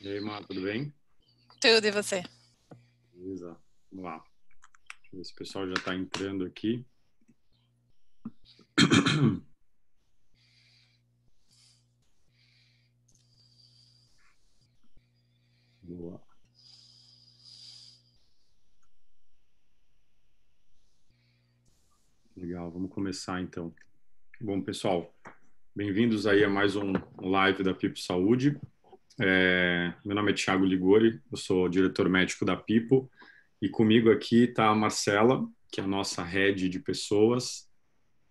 E aí, Mar, tudo bem? Tudo, e você? Beleza, vamos lá. Deixa eu ver se o pessoal já está entrando aqui. Boa. Legal, vamos começar então. Bom, pessoal, bem-vindos aí a mais um live da Pipo Saúde. Meu nome é Thiago Ligori, eu sou diretor médico da Pipo e comigo aqui está a Marcela, que é a nossa head de pessoas.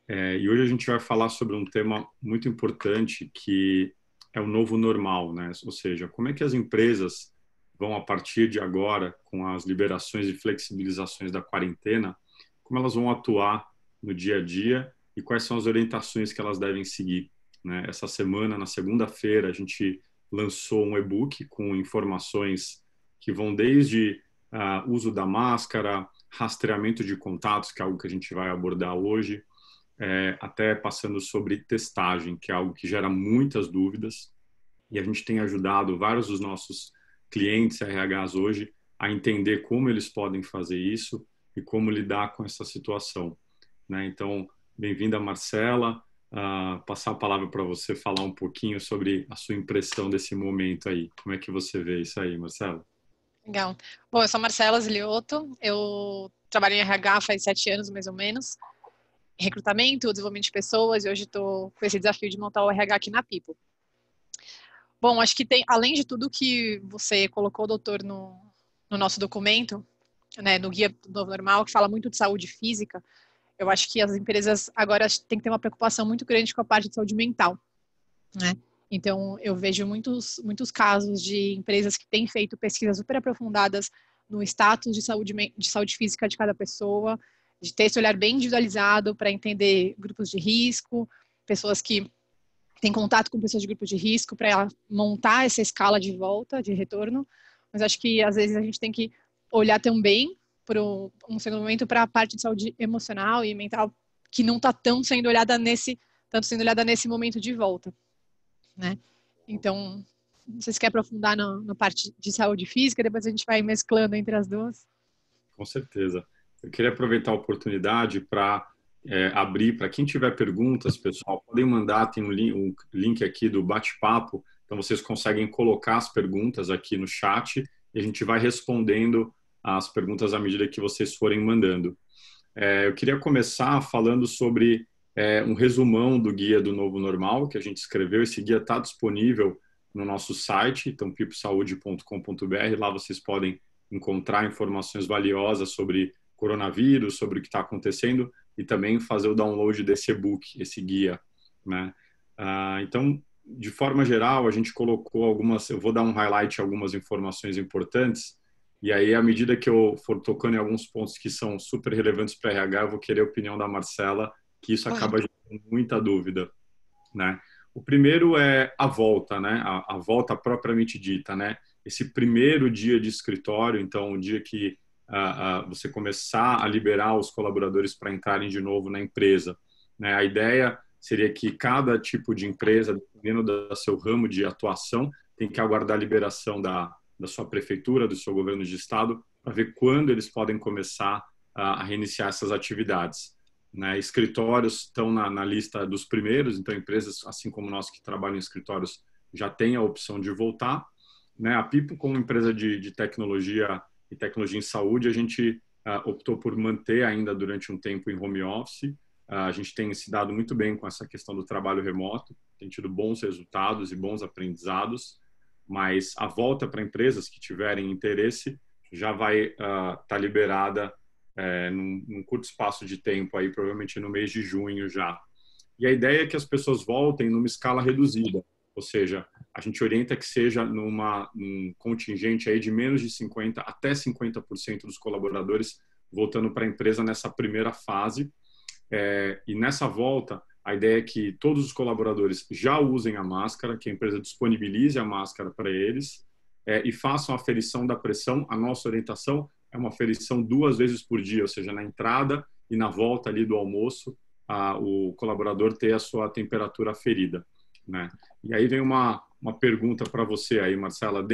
E hoje a gente vai falar sobre um tema muito importante que é o novo normal, né? Ou seja, como é que as empresas vão, a partir de agora, com as liberações e flexibilizações da quarentena, como elas vão atuar no dia a dia e quais são as orientações que elas devem seguir, né? Essa semana, na segunda-feira, a gente lançou um e-book com informações que vão desde uso da máscara, rastreamento de contatos, que é algo que a gente vai abordar hoje, até passando sobre testagem, que é algo que gera muitas dúvidas, e a gente tem ajudado vários dos nossos clientes RHs hoje a entender como eles podem fazer isso e como lidar com essa situação, né? Então, bem-vinda, Marcela. Passar a palavra para você falar um pouquinho sobre a sua impressão desse momento aí. Como é que você vê isso aí, Marcela? Legal. Bom, eu sou Marcela Zilioto, eu trabalho em RH faz 7 anos, mais ou menos, em recrutamento, desenvolvimento de pessoas, e hoje estou com esse desafio de montar o RH aqui na Pipo. Bom, acho que tem, além de tudo que você colocou, doutor, no nosso documento, né, no Guia do Novo Normal, que fala muito de saúde física, eu acho que as empresas agora têm que ter uma preocupação muito grande com a parte de saúde mental, né? Então, eu vejo muitos casos de empresas que têm feito pesquisas super aprofundadas no status de saúde física de cada pessoa, de ter esse olhar bem individualizado para entender grupos de risco, pessoas que têm contato com pessoas de grupos de risco, para montar essa escala de volta, de retorno. Mas acho que, às vezes, a gente tem que olhar também, por um segundo momento, para a parte de saúde emocional e mental, que não está tanto sendo olhada nesse momento de volta, né? Então, não sei se quer aprofundar na parte de saúde física, depois a gente vai mesclando entre as duas. Com certeza. Eu queria aproveitar a oportunidade para abrir para quem tiver perguntas, pessoal, podem mandar, tem um link aqui do bate-papo, então vocês conseguem colocar as perguntas aqui no chat e a gente vai respondendo as perguntas à medida que vocês forem mandando. Eu queria começar falando sobre um resumão do Guia do Novo Normal que a gente escreveu. Esse guia está disponível no nosso site, então piposaude.com.br. Lá vocês podem encontrar informações valiosas sobre coronavírus, sobre o que está acontecendo e também fazer o download desse e-book, esse guia, né? Então, de forma geral, a gente colocou eu vou dar um highlight algumas informações importantes e aí, à medida que eu for tocando em alguns pontos que são super relevantes para RH, eu vou querer a opinião da Marcela, que isso acaba gerando muita dúvida, né? O primeiro é a volta, né? A volta propriamente dita, né? Esse primeiro dia de escritório, então, o dia que você começar a liberar os colaboradores para entrarem de novo na empresa, né? A ideia seria que cada tipo de empresa, dependendo do seu ramo de atuação, tem que aguardar a liberação da sua prefeitura, do seu governo de estado, para ver quando eles podem começar a reiniciar essas atividades, né? Escritórios estão na lista dos primeiros, então empresas, assim como nós que trabalham em escritórios, já têm a opção de voltar, né? A Pipo, como empresa de tecnologia e tecnologia em saúde, a gente optou por manter ainda durante um tempo em home office. A gente tem se dado muito bem com essa questão do trabalho remoto, tem tido bons resultados e bons aprendizados, mas a volta para empresas que tiverem interesse já vai estar liberada num curto espaço de tempo, aí, provavelmente no mês de junho já. E a ideia é que as pessoas voltem numa escala reduzida, ou seja, a gente orienta que seja num contingente aí de menos de 50% até 50% dos colaboradores voltando para a empresa nessa primeira fase. E nessa volta, a ideia é que todos os colaboradores já usem a máscara, que a empresa disponibilize a máscara para eles e façam a aferição da pressão. A nossa orientação é uma aferição 2 vezes por dia, ou seja, na entrada e na volta ali do almoço, o colaborador ter a sua temperatura aferida, né? E aí vem uma uma pergunta para você aí, Marcela.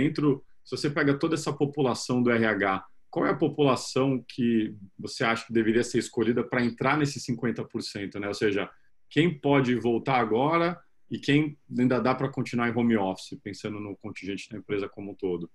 Se você pega toda essa população do RH, qual é a população que você acha que deveria ser escolhida para entrar nesse 50%, né? Ou seja, quem pode voltar agora e quem ainda dá para continuar em home office, pensando no contingente da empresa como um todo?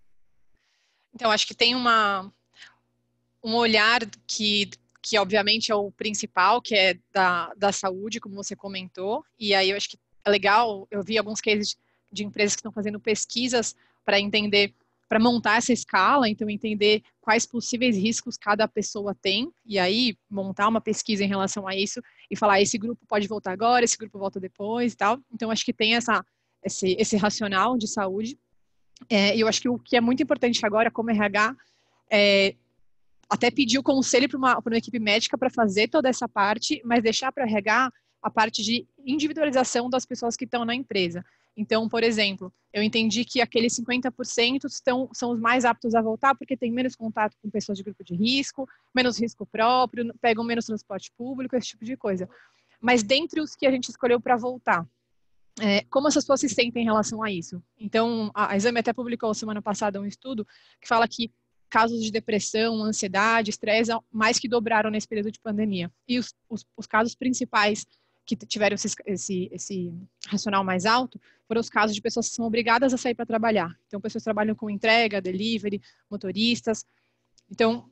Então, acho que tem um olhar que obviamente é o principal, que é da saúde, como você comentou, e aí eu acho que é legal, eu vi alguns cases de empresas que estão fazendo pesquisas para entender, para montar essa escala, então entender quais possíveis riscos cada pessoa tem, e aí montar uma pesquisa em relação a isso, e falar, esse grupo pode voltar agora, esse grupo volta depois e tal, então acho que tem esse racional de saúde, e eu acho que o que é muito importante agora, como RH, é até pedir o conselho para uma equipe médica para fazer toda essa parte, mas deixar para o RH a parte de individualização das pessoas que estão na empresa. Então, por exemplo, eu entendi que aqueles 50% são os mais aptos a voltar porque tem menos contato com pessoas de grupo de risco, menos risco próprio, pegam menos transporte público, esse tipo de coisa. Mas dentre os que a gente escolheu para voltar, como essas pessoas se sentem em relação a isso? Então, a Exame até publicou semana passada um estudo que fala que casos de depressão, ansiedade, estresse, mais que dobraram nesse período de pandemia. E os casos principais que tiveram esse racional mais alto foram os casos de pessoas que são obrigadas a sair para trabalhar. Então, pessoas que trabalham com entrega, delivery, motoristas. Então,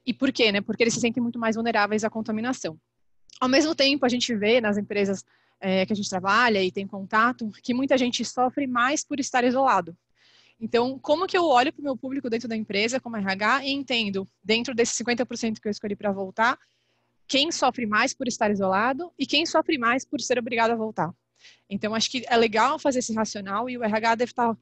e por quê? Né? Porque eles se sentem muito mais vulneráveis à contaminação. Ao mesmo tempo, a gente vê nas empresas que a gente trabalha e tem contato, que muita gente sofre mais por estar isolado. Então, como que eu olho para o meu público dentro da empresa, como RH, e entendo, dentro desses 50% que eu escolhi para voltar, quem sofre mais por estar isolado e quem sofre mais por ser obrigado a voltar. Então, acho que é legal fazer esse racional e o RH deve estar,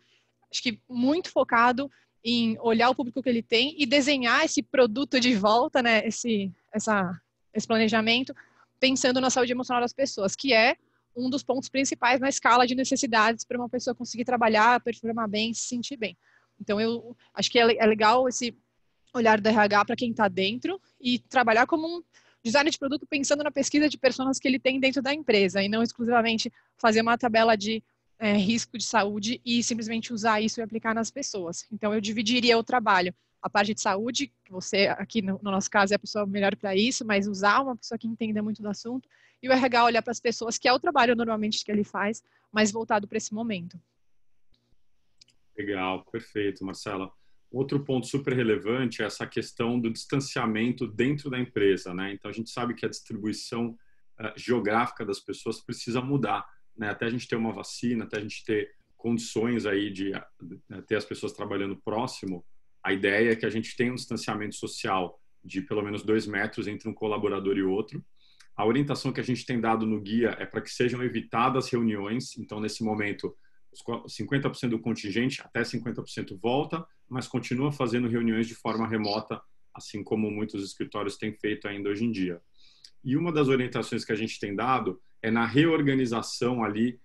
acho que, muito focado em olhar o público que ele tem e desenhar esse produto de volta, né, esse planejamento, pensando na saúde emocional das pessoas, que é um dos pontos principais na escala de necessidades para uma pessoa conseguir trabalhar, performar bem, se sentir bem. Então, eu acho que é legal esse olhar do RH para quem está dentro e trabalhar como um design de produto pensando na pesquisa de pessoas que ele tem dentro da empresa e não exclusivamente fazer uma tabela de risco de saúde e simplesmente usar isso e aplicar nas pessoas. Então, eu dividiria o trabalho. A parte de saúde, que você aqui no nosso caso é a pessoa melhor para isso, mas usar uma pessoa que entenda muito do assunto, e o RH olhar para as pessoas, que é o trabalho normalmente que ele faz, mas voltado para esse momento. Legal, perfeito, Marcela. Outro ponto super relevante é essa questão do distanciamento dentro da empresa, né? Então, a gente sabe que a distribuição geográfica das pessoas precisa mudar, né? Até a gente ter uma vacina, até a gente ter condições aí de ter as pessoas trabalhando próximo, a ideia é que a gente tenha um distanciamento social de pelo menos 2 metros entre um colaborador e outro. A orientação que a gente tem dado no guia é para que sejam evitadas reuniões. Então, nesse momento, 50% do contingente, até 50% volta, mas continua fazendo reuniões de forma remota, assim como muitos escritórios têm feito ainda hoje em dia. E uma das orientações que a gente tem dado é na reorganização ali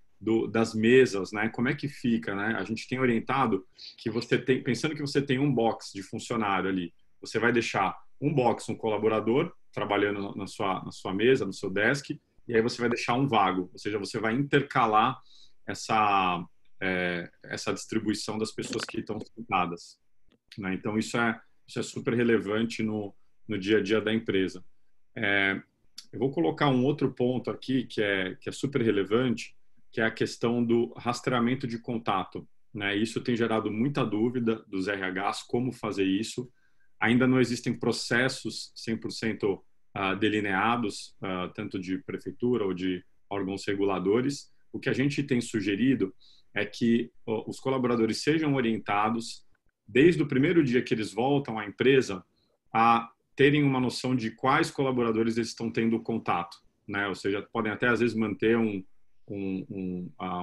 das mesas, né? Como é que fica, né? A gente tem orientado que você tem, pensando que você tem um box de funcionário ali, você vai deixar um box, um colaborador trabalhando na sua mesa, no seu desk, e aí você vai deixar um vago, ou seja, você vai intercalar essa distribuição das pessoas que estão sentadas, né? Então, isso é super relevante no dia a dia da empresa. Eu vou colocar um outro ponto aqui que é super relevante, que é a questão do rastreamento de contato, né? Isso tem gerado muita dúvida dos RHs, como fazer isso. Ainda não existem processos 100% delineados, tanto de prefeitura ou de órgãos reguladores. O que a gente tem sugerido é que os colaboradores sejam orientados, desde o primeiro dia que eles voltam à empresa, a terem uma noção de quais colaboradores eles estão tendo contato, né? Ou seja, podem até às vezes manter um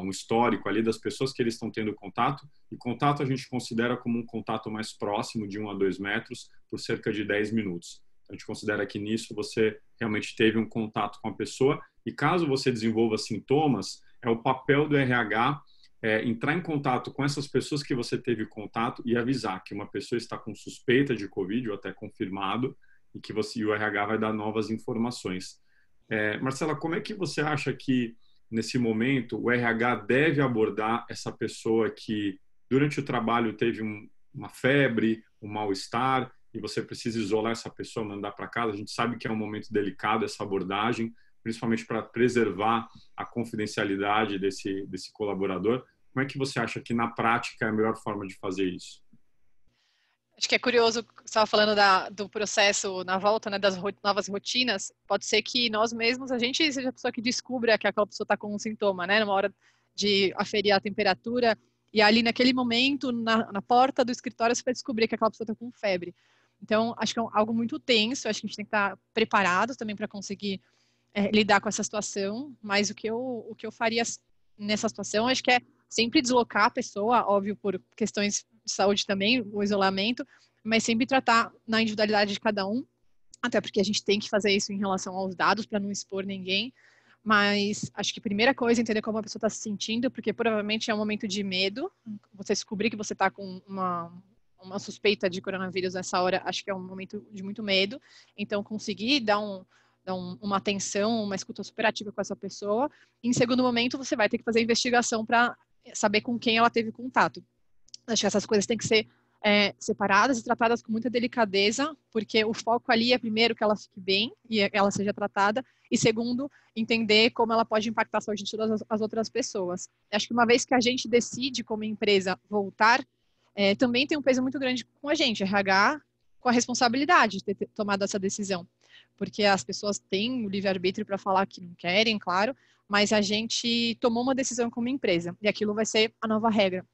histórico ali das pessoas que eles estão tendo contato, e contato a gente considera como um contato mais próximo, de 1 a 2 metros, por cerca de 10 minutos. A gente considera que nisso você realmente teve um contato com a pessoa, e caso você desenvolva sintomas, é o papel do RH entrar em contato com essas pessoas que você teve contato e avisar que uma pessoa está com suspeita de Covid ou até confirmado, e que o RH vai dar novas informações. Marcela, como é que você acha que nesse momento, o RH deve abordar essa pessoa que, durante o trabalho, teve uma febre, um mal-estar, e você precisa isolar essa pessoa, mandar para casa? A gente sabe que é um momento delicado essa abordagem, principalmente para preservar a confidencialidade desse colaborador. Como é que você acha que, na prática, é a melhor forma de fazer isso? Acho que é curioso, você estava falando do processo na volta, né, das novas rotinas. Pode ser que nós mesmos, a gente seja a pessoa que descubra que aquela pessoa está com um sintoma, né, numa hora de aferir a temperatura, e ali naquele momento, na porta do escritório, você vai descobrir que aquela pessoa está com febre. Então, acho que é algo muito tenso, acho que a gente tem que estar preparados também para conseguir lidar com essa situação, mas o que eu faria nessa situação, acho que é sempre deslocar a pessoa, óbvio, por questões de saúde também, o isolamento, mas sempre tratar na individualidade de cada um, até porque a gente tem que fazer isso em relação aos dados para não expor ninguém, mas acho que a primeira coisa é entender como a pessoa está se sentindo, porque provavelmente é um momento de medo, você descobrir que você está com uma suspeita de coronavírus nessa hora, acho que é um momento de muito medo, então conseguir dar uma atenção, uma escuta superativa com essa pessoa. Em segundo momento, você vai ter que fazer a investigação para saber com quem ela teve contato. Acho que essas coisas têm que ser separadas e tratadas com muita delicadeza, porque o foco ali é, primeiro, que ela fique bem e ela seja tratada, e segundo, entender como ela pode impactar a saúde de todas as outras pessoas. Acho que uma vez que a gente decide, como empresa, voltar, também tem um peso muito grande com a gente, RH, com a responsabilidade de ter tomado essa decisão. Porque as pessoas têm o livre-arbítrio para falar que não querem, claro, mas a gente tomou uma decisão como empresa, e aquilo vai ser a nova regra.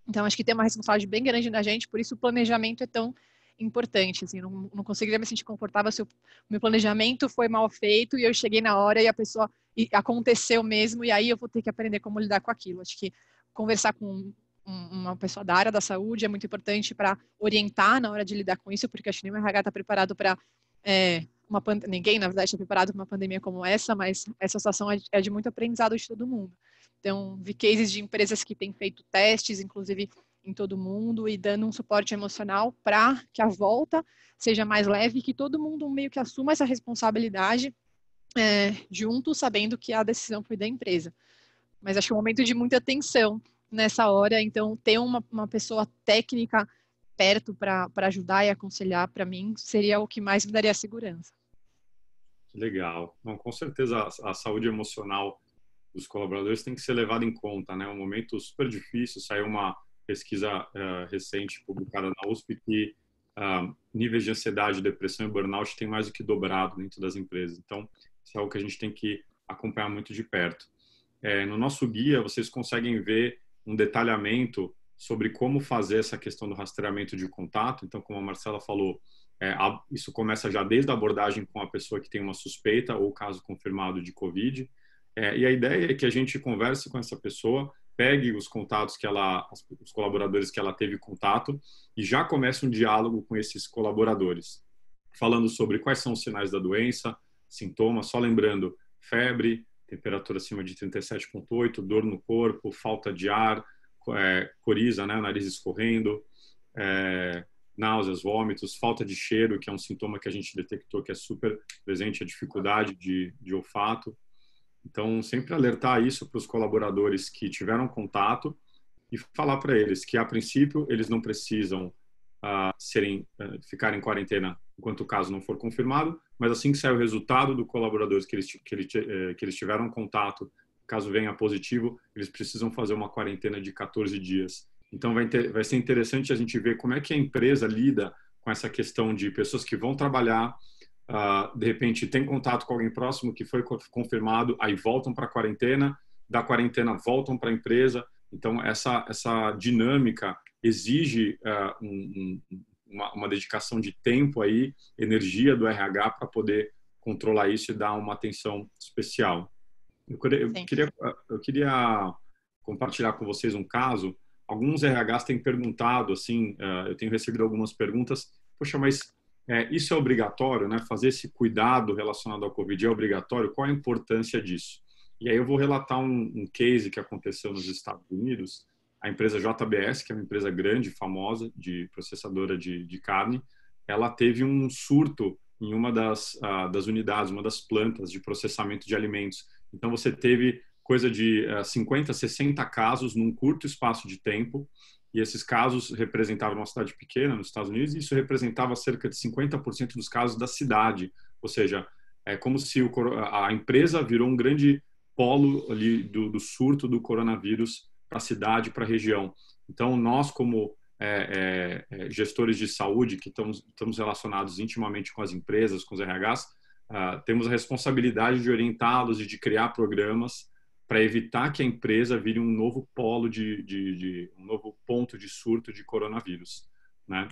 Então, acho que tem uma responsabilidade bem grande na gente, por isso o planejamento é tão importante. Assim, não conseguiria me sentir confortável se o meu planejamento foi mal feito e eu cheguei na hora e a pessoa aconteceu mesmo, e aí eu vou ter que aprender como lidar com aquilo. Acho que conversar com uma pessoa da área da saúde é muito importante para orientar na hora de lidar com isso, porque acho que nem o RH está preparado para ninguém, na verdade, está preparado para uma pandemia como essa, mas essa situação é de muito aprendizado de todo mundo. Então, vi cases de empresas que têm feito testes, inclusive em todo mundo, e dando um suporte emocional para que a volta seja mais leve e que todo mundo meio que assuma essa responsabilidade junto, sabendo que a decisão foi da empresa. Mas acho que é um momento de muita tensão nessa hora, então ter uma pessoa técnica perto para ajudar e aconselhar, para mim, seria o que mais me daria segurança. Legal. Bom, com certeza a saúde emocional dos colaboradores tem que ser levada em conta, né? É um momento super difícil. Saiu uma pesquisa recente publicada na USP que níveis de ansiedade, depressão e burnout têm mais do que dobrado dentro das empresas. Então, isso é algo que a gente tem que acompanhar muito de perto. No nosso guia, vocês conseguem ver um detalhamento sobre como fazer essa questão do rastreamento de contato. Então, como a Marcela falou, isso começa já desde a abordagem com a pessoa que tem uma suspeita ou caso confirmado de Covid. E a ideia é que a gente converse com essa pessoa, pegue os contatos os colaboradores que ela teve contato e já comece um diálogo com esses colaboradores, falando sobre quais são os sinais da doença, sintomas, só lembrando, febre, temperatura acima de 37,8, dor no corpo, falta de ar, coriza, né, nariz escorrendo, náuseas, vômitos, falta de cheiro, que é um sintoma que a gente detectou que é super presente, a dificuldade de olfato. Então, sempre alertar isso para os colaboradores que tiveram contato e falar para eles que, a princípio, eles não precisam ficar em quarentena enquanto o caso não for confirmado, mas assim que sair o resultado do colaborador que eles tiveram contato, caso venha positivo, eles precisam fazer uma quarentena de 14 dias. Então, vai ser interessante a gente ver como é que a empresa lida com essa questão de pessoas que vão trabalhar, de repente tem contato com alguém próximo que foi confirmado, aí voltam para a quarentena, da quarentena voltam para a empresa. Então, essa dinâmica exige uma dedicação de tempo aí, energia do RH para poder controlar isso e dar uma atenção especial. Eu queria compartilhar com vocês um caso. Alguns RHs têm perguntado, assim, eu tenho recebido algumas perguntas, poxa, mas isso é obrigatório, né? Fazer esse cuidado relacionado ao Covid é obrigatório? Qual a importância disso? E aí eu vou relatar um case que aconteceu nos Estados Unidos. A empresa JBS, que é uma empresa grande, famosa, de processadora de carne, ela teve um surto em uma das unidades, uma das plantas de processamento de alimentos. Então, você teve coisa de 50, 60 casos num curto espaço de tempo, e esses casos representavam uma cidade pequena nos Estados Unidos, e isso representava cerca de 50% dos casos da cidade, ou seja, é como se a empresa virou um grande polo ali do surto do coronavírus para a cidade, para a região. Então, nós como gestores de saúde, que estamos relacionados intimamente com as empresas, com os RHs, temos a responsabilidade de orientá-los e de criar programas para evitar que a empresa vire um novo polo um novo ponto de surto de coronavírus, né?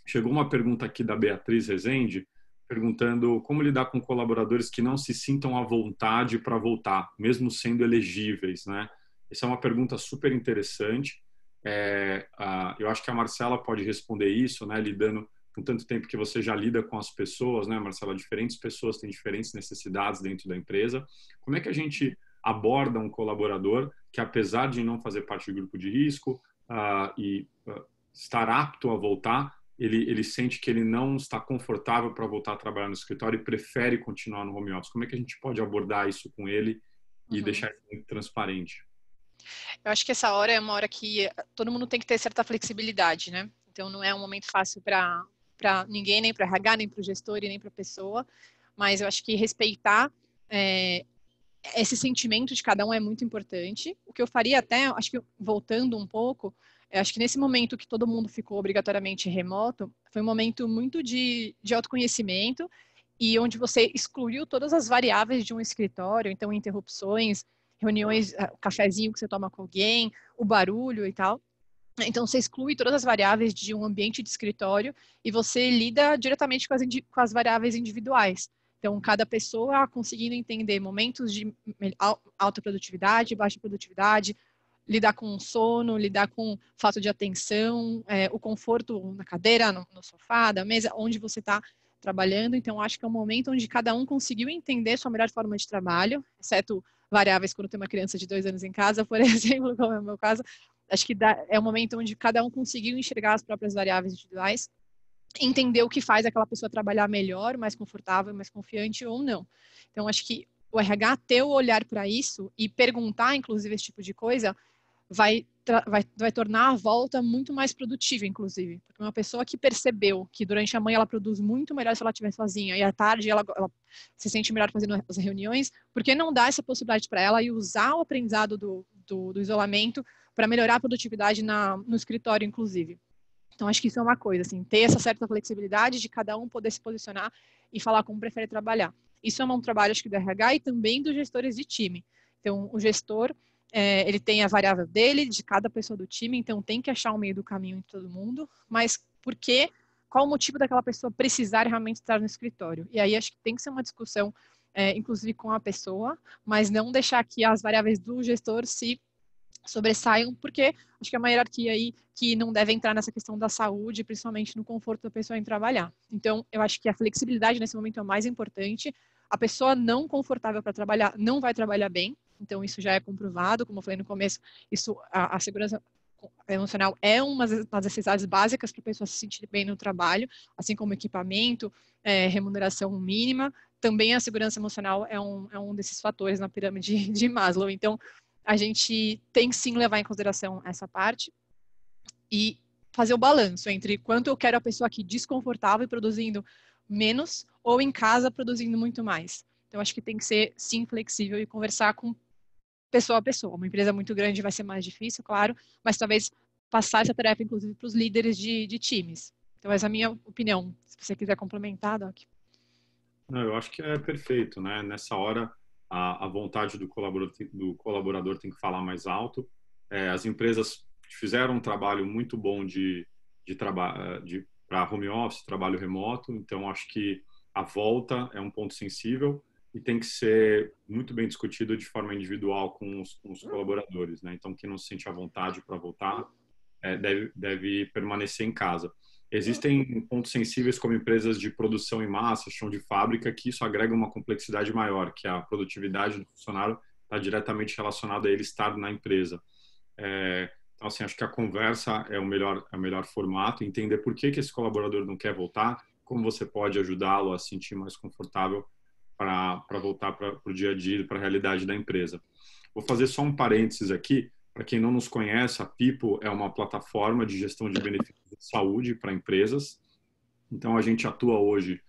Chegou uma pergunta aqui da Beatriz Rezende, perguntando como lidar com colaboradores que não se sintam à vontade para voltar, mesmo sendo elegíveis, né? Essa é uma pergunta super interessante. Eu acho que a Marcela pode responder isso, né? Lidando com tanto tempo que você já lida com as pessoas, né, Marcela? Diferentes pessoas têm diferentes necessidades dentro da empresa. Como é que a gente aborda um colaborador que, apesar de não fazer parte do grupo de risco estar apto a voltar, ele sente que ele não está confortável para voltar a trabalhar no escritório e prefere continuar no home office? Como é que a gente pode abordar isso com ele e deixar isso muito transparente? Eu acho que essa hora é uma hora que todo mundo tem que ter certa flexibilidade, né? Então, não é um momento fácil para ninguém, nem para RH, nem para o gestor e nem para a pessoa, mas eu acho que respeitar esse sentimento de cada um é muito importante. O que eu faria até, acho que voltando um pouco, acho que nesse momento que todo mundo ficou obrigatoriamente remoto, foi um momento muito de autoconhecimento e onde você excluiu todas as variáveis de um escritório, então interrupções, reuniões, o cafezinho que você toma com alguém, o barulho e tal. Então, você exclui todas as variáveis de um ambiente de escritório e você lida diretamente com as variáveis individuais. Então, cada pessoa conseguindo entender momentos de alta produtividade, baixa produtividade, lidar com sono, lidar com falta de atenção, o conforto na cadeira, no sofá, da mesa, onde você está trabalhando. Então, acho que é um momento onde cada um conseguiu entender sua melhor forma de trabalho, exceto variáveis quando tem uma criança de 2 anos em casa, por exemplo, como é o meu caso. Acho que é um momento onde cada um conseguiu enxergar as próprias variáveis individuais, entender o que faz aquela pessoa trabalhar melhor, mais confortável, mais confiante ou não. Então, acho que o RH ter o olhar para isso e perguntar, inclusive, esse tipo de coisa, vai tornar a volta muito mais produtiva, inclusive. Porque uma pessoa que percebeu que durante a manhã ela produz muito melhor se ela estiver sozinha e à tarde ela se sente melhor fazendo as reuniões, por que não dar essa possibilidade para ela e usar o aprendizado do isolamento para melhorar a produtividade no escritório, inclusive? Então, acho que isso é uma coisa, assim, ter essa certa flexibilidade de cada um poder se posicionar e falar como prefere trabalhar. Isso é um trabalho, acho que, do RH e também dos gestores de time. Então, o gestor, ele tem a variável dele, de cada pessoa do time, então tem que achar um meio do caminho entre todo mundo, mas por quê? Qual o motivo daquela pessoa precisar realmente estar no escritório? E aí, acho que tem que ser uma discussão, inclusive com a pessoa, mas não deixar que as variáveis do gestor se sobressaiam, porque acho que é uma hierarquia aí que não deve entrar nessa questão da saúde, principalmente no conforto da pessoa em trabalhar. Então, eu acho que a flexibilidade nesse momento é o mais importante. A pessoa não confortável para trabalhar não vai trabalhar bem, então isso já é comprovado, como eu falei no começo, isso a segurança emocional é uma das necessidades básicas para a pessoa se sentir bem no trabalho, assim como equipamento, remuneração mínima, também a segurança emocional é um desses fatores na pirâmide de Maslow. Então, a gente tem sim levar em consideração essa parte e fazer o balanço entre quanto eu quero a pessoa aqui desconfortável e produzindo menos ou em casa produzindo muito mais. Então, acho que tem que ser sim flexível e conversar com pessoa a pessoa. Uma empresa muito grande vai ser mais difícil, claro, mas talvez passar essa tarefa, inclusive, para os líderes de times. Então, essa é a minha opinião. Se você quiser complementar, Doc. Não, eu acho que é perfeito, né? Nessa hora, a vontade do colaborador tem que falar mais alto. As empresas fizeram um trabalho muito bom para home office, trabalho remoto, então acho que a volta é um ponto sensível e tem que ser muito bem discutido de forma individual com os colaboradores, né? Então, quem não se sente à vontade para voltar, deve permanecer em casa. Existem pontos sensíveis como empresas de produção em massa, chão de fábrica, que isso agrega uma complexidade maior, que a produtividade do funcionário está diretamente relacionada a ele estar na empresa. Então, assim, acho que a conversa é o melhor formato, entender por que esse colaborador não quer voltar, como você pode ajudá-lo a se sentir mais confortável para voltar para o dia a dia, para a realidade da empresa. Vou fazer só um parênteses aqui. Para quem não nos conhece, a Pipo é uma plataforma de gestão de benefícios de saúde para empresas. Então, a gente atua hoje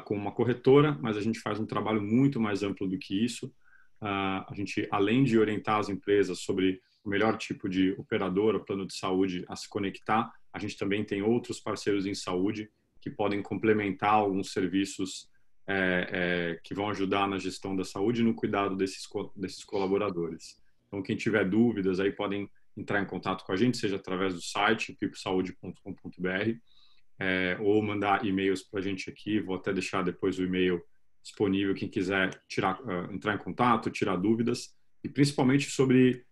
com uma corretora, mas a gente faz um trabalho muito mais amplo do que isso. A gente, além de orientar as empresas sobre o melhor tipo de operadora, plano de saúde a se conectar, a gente também tem outros parceiros em saúde que podem complementar alguns serviços que vão ajudar na gestão da saúde e no cuidado desses colaboradores. Então, quem tiver dúvidas, aí podem entrar em contato com a gente, seja através do site piposaude.com.br, ou mandar e-mails para a gente aqui. Vou até deixar depois o e-mail disponível, quem quiser entrar em contato, tirar dúvidas, e principalmente sobre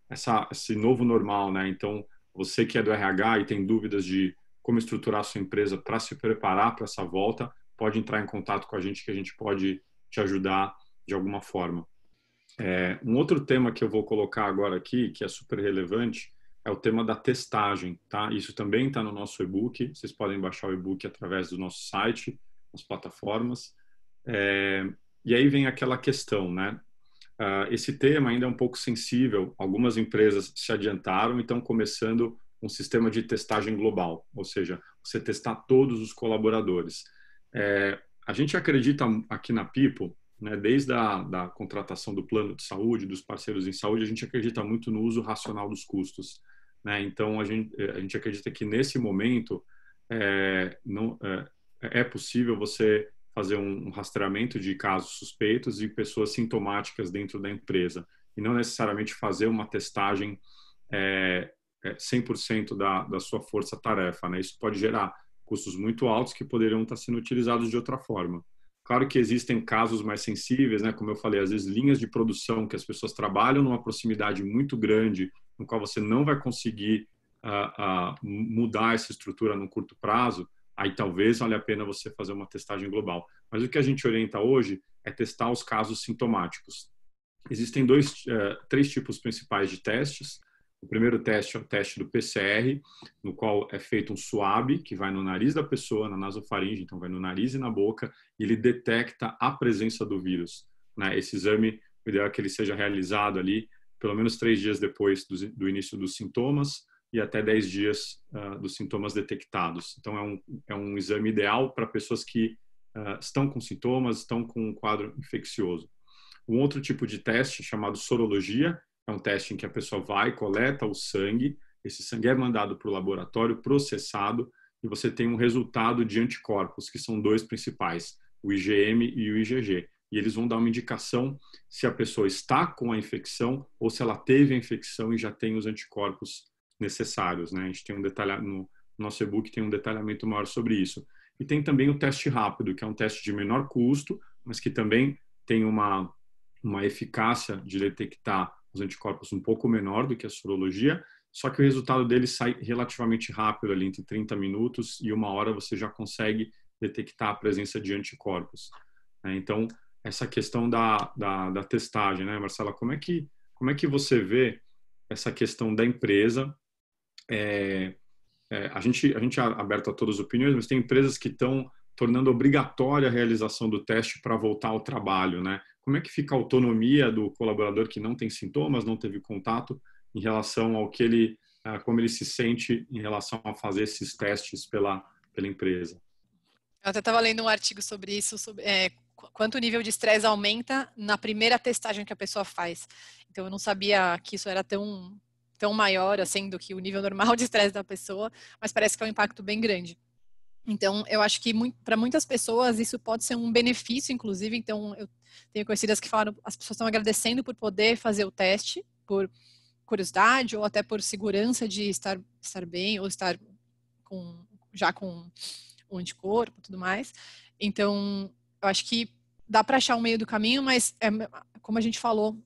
esse novo normal, né? Então, você que é do RH e tem dúvidas de como estruturar a sua empresa para se preparar para essa volta, pode entrar em contato com a gente que a gente pode te ajudar de alguma forma. Um outro tema que eu vou colocar agora aqui, que é super relevante, é o tema da testagem, tá? Isso também está no nosso e-book. Vocês podem baixar o e-book através do nosso site, nas plataformas. E aí vem aquela questão, né? Esse tema ainda é um pouco sensível. Algumas empresas se adiantaram e estão começando um sistema de testagem global, ou seja, você testar todos os colaboradores. A gente acredita aqui na Pipo, né, desde a contratação do plano de saúde, dos parceiros em saúde, a gente acredita muito no uso racional dos custos, né? Então, a gente acredita que nesse momento é possível você fazer um rastreamento de casos suspeitos e pessoas sintomáticas dentro da empresa, e não necessariamente fazer uma testagem 100% da sua força-tarefa, né? Isso pode gerar custos muito altos que poderiam estar sendo utilizados de outra forma. Claro que existem casos mais sensíveis, né? Como eu falei, às vezes linhas de produção que as pessoas trabalham numa proximidade muito grande, no qual você não vai conseguir mudar essa estrutura num curto prazo, aí talvez valha a pena você fazer uma testagem global. Mas o que a gente orienta hoje é testar os casos sintomáticos. Existem três tipos principais de testes. O primeiro teste é o teste do PCR, no qual é feito um swab, que vai no nariz da pessoa, na nasofaringe, então vai no nariz e na boca, e ele detecta a presença do vírus, né? Esse exame, o ideal é que ele seja realizado ali pelo menos 3 dias depois do início dos sintomas e até 10 dias dos sintomas detectados. Então, é um exame ideal para pessoas que estão com sintomas, estão com um quadro infeccioso. Um outro tipo de teste, chamado sorologia, é um teste em que a pessoa vai, coleta o sangue, esse sangue é mandado para o laboratório, processado, e você tem um resultado de anticorpos, que são 2 principais, o IgM e o IgG. E eles vão dar uma indicação se a pessoa está com a infecção ou se ela teve a infecção e já tem os anticorpos necessários, né? A gente tem no nosso e-book tem um detalhamento maior sobre isso. E tem também o teste rápido, que é um teste de menor custo, mas que também tem uma eficácia de detectar os anticorpos um pouco menor do que a sorologia, só que o resultado dele sai relativamente rápido, ali entre 30 minutos e 1 hora você já consegue detectar a presença de anticorpos. Então, essa questão da testagem, né, Marcela? Como é que você vê essa questão da empresa? A gente é aberto a todas as opiniões, mas tem empresas que estão tornando obrigatória a realização do teste para voltar ao trabalho, né? Como é que fica a autonomia do colaborador que não tem sintomas, não teve contato, em relação ao que como ele se sente em relação a fazer esses testes pela empresa? Eu até estava lendo um artigo sobre isso, sobre quanto o nível de estresse aumenta na primeira testagem que a pessoa faz. Então, eu não sabia que isso era tão maior, assim, do que o nível normal de estresse da pessoa, mas parece que é um impacto bem grande. Então, eu acho que para muitas pessoas isso pode ser um benefício, inclusive. Então, eu tenho conhecidas que falaram, as pessoas estão agradecendo por poder fazer o teste, por curiosidade ou até por segurança de estar bem ou estar já com o anticorpo e tudo mais. Então, eu acho que dá para achar um meio do caminho, mas como a gente falou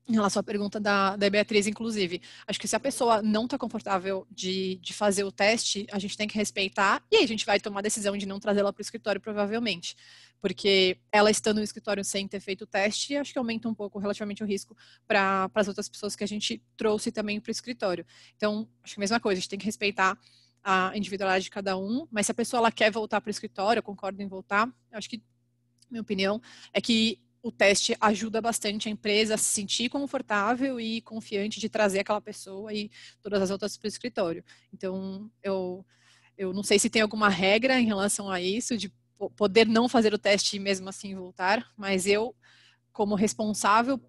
em relação à pergunta da Beatriz, inclusive, acho que se a pessoa não está confortável de fazer o teste, a gente tem que respeitar e aí a gente vai tomar a decisão de não trazê-la para o escritório, provavelmente. Porque ela estando no escritório sem ter feito o teste, acho que aumenta um pouco relativamente o risco para as outras pessoas que a gente trouxe também para o escritório. Então, acho que a mesma coisa, a gente tem que respeitar a individualidade de cada um, mas se a pessoa ela quer voltar para o escritório, eu concordo em voltar, eu acho que, minha opinião, é que o teste ajuda bastante a empresa a se sentir confortável e confiante de trazer aquela pessoa e todas as outras para o escritório. Então, eu não sei se tem alguma regra em relação a isso, de poder não fazer o teste e mesmo assim voltar, mas eu, como responsável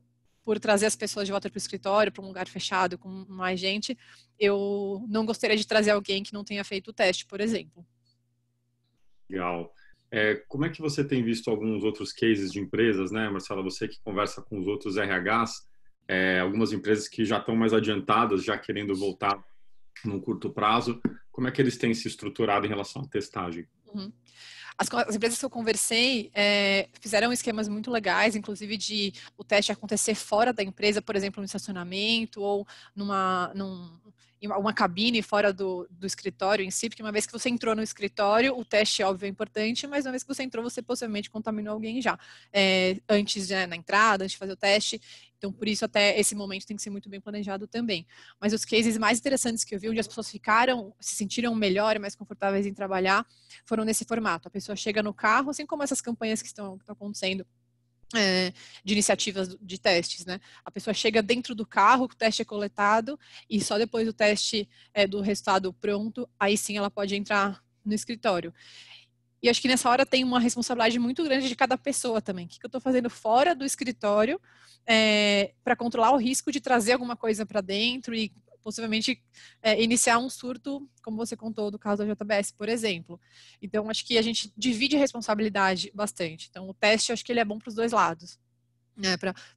por trazer as pessoas de volta para o escritório, para um lugar fechado, com mais gente, eu não gostaria de trazer alguém que não tenha feito o teste, por exemplo. Legal. Como é que você tem visto alguns outros cases de empresas, né, Marcela? Você que conversa com os outros RHs, algumas empresas que já estão mais adiantadas, já querendo voltar num curto prazo, como é que eles têm se estruturado em relação à testagem? Uhum. As empresas que eu conversei fizeram esquemas muito legais, inclusive de o teste acontecer fora da empresa, por exemplo, no estacionamento ou em uma cabine fora do escritório em si, porque uma vez que você entrou no escritório, o teste, óbvio, é importante, mas uma vez que você entrou, você possivelmente contaminou alguém já, antes, na entrada, antes de fazer o teste. Então, por isso, até esse momento tem que ser muito bem planejado também. Mas os cases mais interessantes que eu vi, onde as pessoas se sentiram melhor e mais confortáveis em trabalhar, foram nesse formato. A pessoa chega no carro, assim como essas campanhas que estão acontecendo de iniciativas de testes, né? A pessoa chega dentro do carro, o teste é coletado e só depois do teste do resultado pronto, aí sim ela pode entrar no escritório. E acho que nessa hora tem uma responsabilidade muito grande de cada pessoa também. O que eu estou fazendo fora do escritório para controlar o risco de trazer alguma coisa para dentro e possivelmente iniciar um surto, como você contou do caso da JBS, por exemplo. Então, acho que a gente divide a responsabilidade bastante. Então, o teste, acho que ele é bom para os dois lados.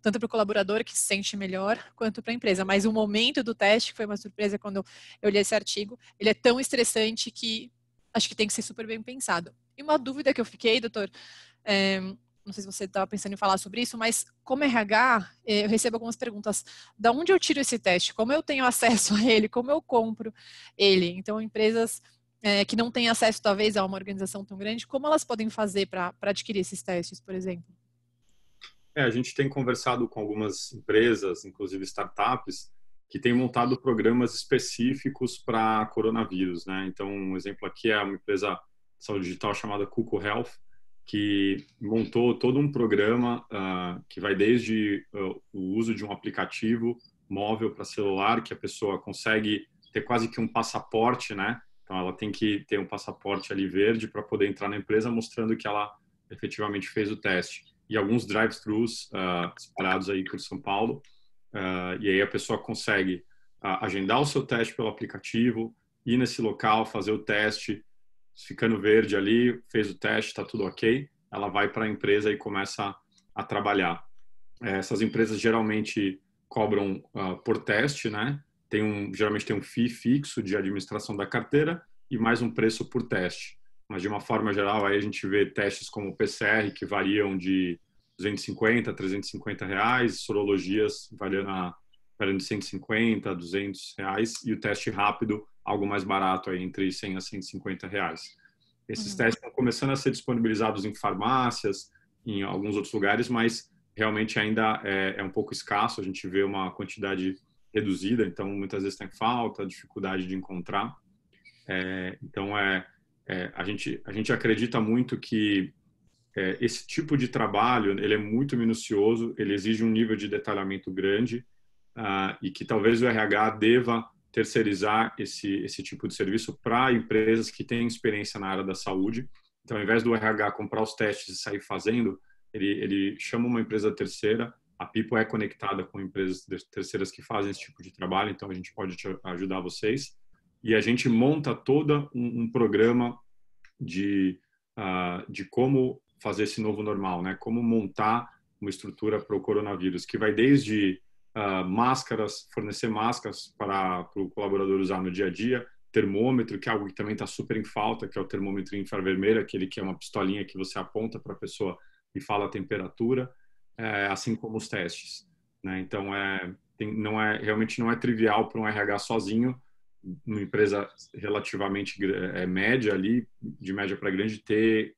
Tanto para o colaborador que se sente melhor, quanto para a empresa. Mas o momento do teste, que foi uma surpresa quando eu li esse artigo, ele é tão estressante que acho que tem que ser super bem pensado. E uma dúvida que eu fiquei, doutor, não sei se você estava pensando em falar sobre isso, mas como RH, eu recebo algumas perguntas. Da onde eu tiro esse teste? Como eu tenho acesso a ele? Como eu compro ele? Então, empresas que não têm acesso, talvez, a uma organização tão grande, como elas podem fazer para adquirir esses testes, por exemplo? A gente tem conversado com algumas empresas, inclusive startups, que têm montado programas específicos para coronavírus, né? Então, um exemplo aqui é uma empresa de saúde digital chamada Cuco Health, que montou todo um programa que vai desde o uso de um aplicativo móvel para celular, que a pessoa consegue ter quase que um passaporte, né? Então, ela tem que ter um passaporte ali verde para poder entrar na empresa, mostrando que ela efetivamente fez o teste. E alguns drive-thrus espalhados aí por São Paulo. E aí a pessoa consegue agendar o seu teste pelo aplicativo, ir nesse local, fazer o teste, ficando verde ali, fez o teste, está tudo ok, ela vai para a empresa e começa a trabalhar. Essas empresas geralmente cobram por teste, né? Geralmente tem um fee fixo de administração da carteira e mais um preço por teste. Mas de uma forma geral, aí a gente vê testes como o PCR, que variam de 250 a 350 reais, sorologias variando de 150 a 200 reais, e o teste rápido, algo mais barato, aí, entre 100 a 150 reais. Esses testes estão começando a ser disponibilizados em farmácias, em alguns outros lugares, mas realmente ainda é um pouco escasso, a gente vê uma quantidade reduzida, então muitas vezes tem falta, dificuldade de encontrar. Então, a gente acredita muito que esse tipo de trabalho, ele é muito minucioso, ele exige um nível de detalhamento grande e que talvez o RH deva terceirizar esse tipo de serviço para empresas que têm experiência na área da saúde. Então, ao invés do RH comprar os testes e sair fazendo, ele chama uma empresa terceira. A Pipo é conectada com empresas terceiras que fazem esse tipo de trabalho, então a gente pode ajudar vocês. E a gente monta todo um programa de como fazer esse novo normal, né? Como montar uma estrutura para o coronavírus, que vai desde máscaras, fornecer máscaras para o colaborador usar no dia a dia, termômetro, que é algo que também está super em falta, que é o termômetro infravermelho, aquele que é uma pistolinha que você aponta para a pessoa e fala a temperatura, assim como os testes, né? Então, realmente não é trivial para um RH sozinho, uma empresa relativamente média ali, de média para grande,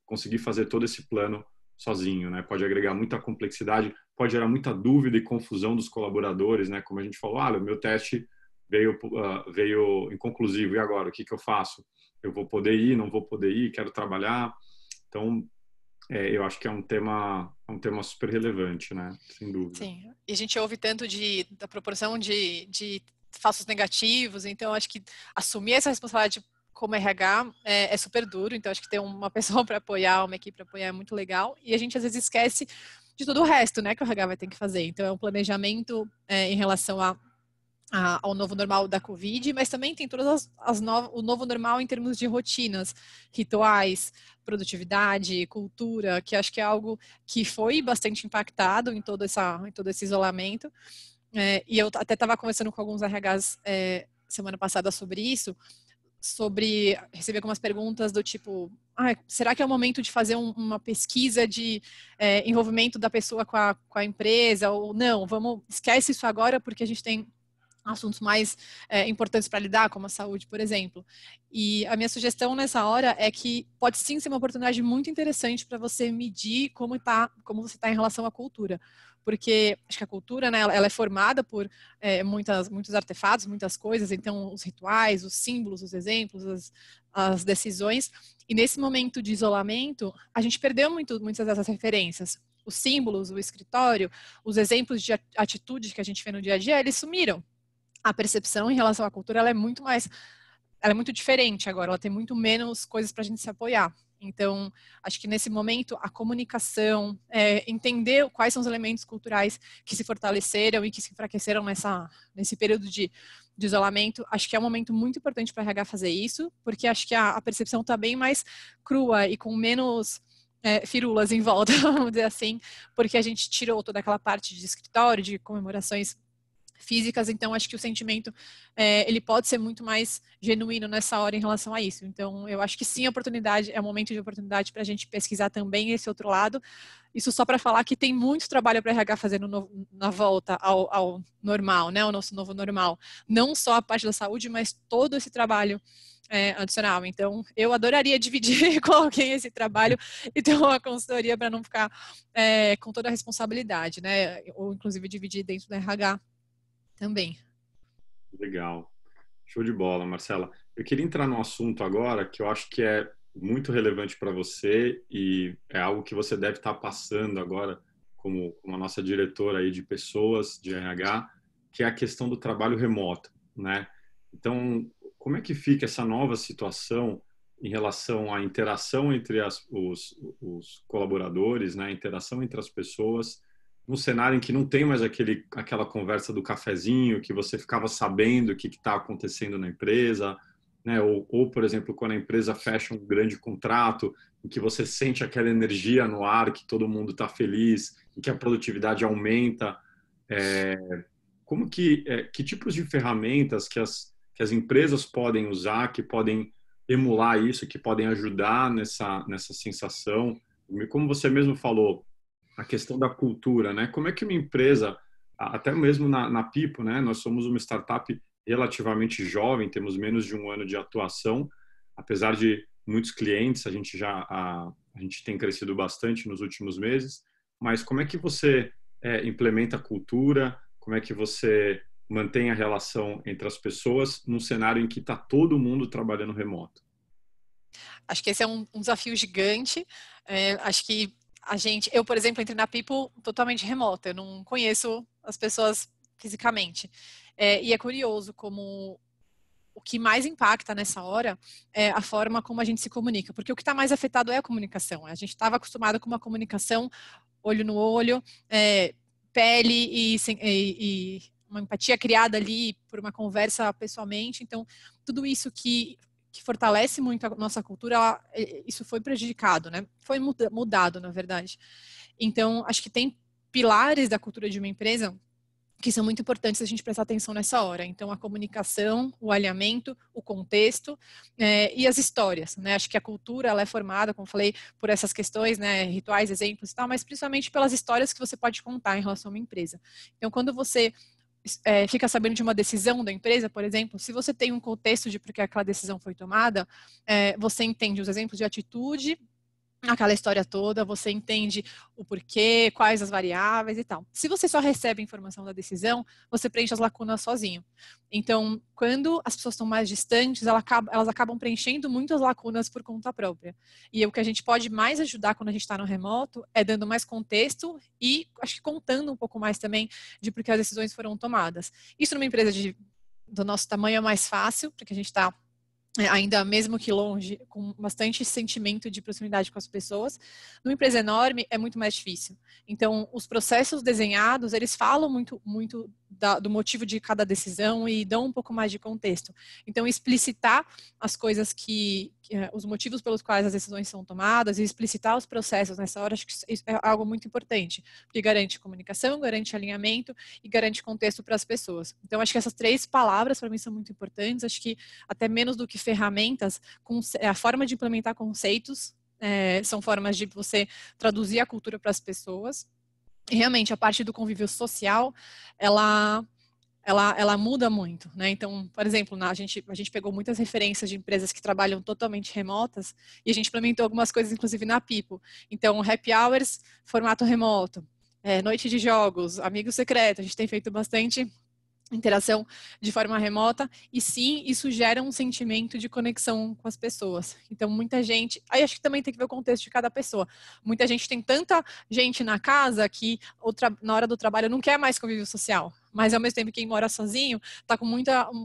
conseguir fazer todo esse plano sozinho, né? Pode agregar muita complexidade, pode gerar muita dúvida e confusão dos colaboradores, né? Como a gente falou, o meu teste veio inconclusivo, e agora? O que eu faço? Eu vou poder ir, não vou poder ir, quero trabalhar? Então, eu acho que é um tema super relevante, né? Sem dúvida. Sim, e a gente ouve tanto da proporção de falsos negativos, então acho que assumir essa responsabilidade como RH é super duro, então acho que ter uma pessoa para apoiar, uma equipe para apoiar é muito legal, e a gente às vezes esquece de todo o resto, né, que o RH vai ter que fazer. Então é um planejamento em relação ao novo normal da Covid, mas também tem todas o novo normal em termos de rotinas, rituais, produtividade, cultura, que acho que é algo que foi bastante impactado em todo esse isolamento. E eu até estava conversando com alguns RHs semana passada sobre isso, sobre receber algumas perguntas do tipo, será que é o momento de fazer uma pesquisa de envolvimento da pessoa com a empresa, ou não, esquece isso agora porque a gente tem assuntos mais importantes para lidar, como a saúde, por exemplo. E a minha sugestão nessa hora é que pode sim ser uma oportunidade muito interessante para você medir como você está em relação à cultura. Porque acho que a cultura, né, ela é formada por muitos artefatos, muitas coisas, então os rituais, os símbolos, os exemplos, as decisões. E nesse momento de isolamento, a gente perdeu muitas dessas referências. Os símbolos, o escritório, os exemplos de atitude que a gente vê no dia a dia, eles sumiram. A percepção em relação à cultura ela é muito diferente agora, ela tem muito menos coisas para a gente se apoiar. Então, acho que nesse momento a comunicação, entender quais são os elementos culturais que se fortaleceram e que se enfraqueceram nesse período de isolamento, acho que é um momento muito importante para a RH fazer isso, porque acho que a percepção está bem mais crua e com menos firulas em volta, vamos dizer assim, porque a gente tirou toda aquela parte de escritório, de comemorações físicas, então acho que o sentimento ele pode ser muito mais genuíno nessa hora em relação a isso. Então eu acho que sim, é um momento de oportunidade para a gente pesquisar também esse outro lado. Isso só para falar que tem muito trabalho para a RH fazendo na volta ao normal, né, ao nosso novo normal. Não só a parte da saúde, mas todo esse trabalho adicional. Então, eu adoraria dividir com alguém esse trabalho e ter uma consultoria para não ficar com toda a responsabilidade, né? Ou inclusive dividir dentro do RH também. Legal. Show de bola, Marcela. Eu queria entrar num assunto agora que eu acho que é muito relevante para você e é algo que você deve estar passando agora como a nossa diretora aí de pessoas, de RH, que é a questão do trabalho remoto, né? Então, como é que fica essa nova situação em relação à interação entre os colaboradores, né? A interação entre as pessoas num cenário em que não tem mais aquela conversa do cafezinho, que você ficava sabendo o que está acontecendo na empresa, né? Ou, por exemplo, quando a empresa fecha um grande contrato, em que você sente aquela energia no ar, que todo mundo está feliz, em que a produtividade aumenta. Que tipos de ferramentas que as empresas podem usar, que podem emular isso, que podem ajudar nessa sensação? Como você mesmo falou, a questão da cultura, né? Como é que uma empresa, até mesmo na Pipo, né? Nós somos uma startup relativamente jovem, temos menos de um ano de atuação, apesar de muitos clientes, a gente tem crescido bastante nos últimos meses. Mas como é que você implementa a cultura? Como é que você mantém a relação entre as pessoas num cenário em que está todo mundo trabalhando remoto? Acho que esse é um desafio gigante. Acho que eu, por exemplo, entrei na People totalmente remota. Eu não conheço as pessoas fisicamente. E é curioso como o que mais impacta nessa hora é a forma como a gente se comunica, porque o que está mais afetado é a comunicação. A gente estava acostumado com uma comunicação olho no olho, pele e uma empatia criada ali por uma conversa pessoalmente. Então, tudo isso que fortalece muito a nossa cultura, isso foi prejudicado, né? Foi mudado, na verdade. Então, acho que tem pilares da cultura de uma empresa que são muito importantes a gente prestar atenção nessa hora. Então, a comunicação, o alinhamento, o contexto e as histórias, né? Acho que a cultura, ela é formada, como falei, por essas questões, né? Rituais, exemplos e tal, mas principalmente pelas histórias que você pode contar em relação a uma empresa. Então, quando você fica sabendo de uma decisão da empresa, por exemplo, se você tem um contexto de por que aquela decisão foi tomada, você entende os exemplos de atitude aquela história toda, você entende o porquê, quais as variáveis e tal. Se você só recebe a informação da decisão, você preenche as lacunas sozinho. Então, quando as pessoas estão mais distantes, elas acabam preenchendo muitas lacunas por conta própria. E o que a gente pode mais ajudar quando a gente está no remoto é dando mais contexto e, acho que contando um pouco mais também de por que as decisões foram tomadas. Isso numa empresa do nosso tamanho é mais fácil, porque a gente está ainda mesmo que longe, com bastante sentimento de proximidade com as pessoas. Numa empresa enorme é muito mais difícil. Então, os processos desenhados, eles falam muito do motivo de cada decisão e dão um pouco mais de contexto. Então, explicitar as coisas os motivos pelos quais as decisões são tomadas e explicitar os processos nessa hora, acho que isso é algo muito importante, porque garante comunicação, garante alinhamento e garante contexto para as pessoas. Então, acho que essas 3 palavras para mim são muito importantes, acho que até menos do que ferramentas, a forma de implementar conceitos, são formas de você traduzir a cultura para as pessoas. E realmente a parte do convívio social, ela muda muito, né? Então, por exemplo, a gente pegou muitas referências de empresas que trabalham totalmente remotas e a gente implementou algumas coisas, inclusive na Pipo. Então, happy hours, formato remoto, noite de jogos, amigo secreto, a gente tem feito bastante interação de forma remota, e sim, isso gera um sentimento de conexão com as pessoas. Então, muita gente, aí acho que também tem que ver o contexto de cada pessoa. Muita gente tem tanta gente na casa que na hora do trabalho não quer mais convívio social, mas ao mesmo tempo quem mora sozinho está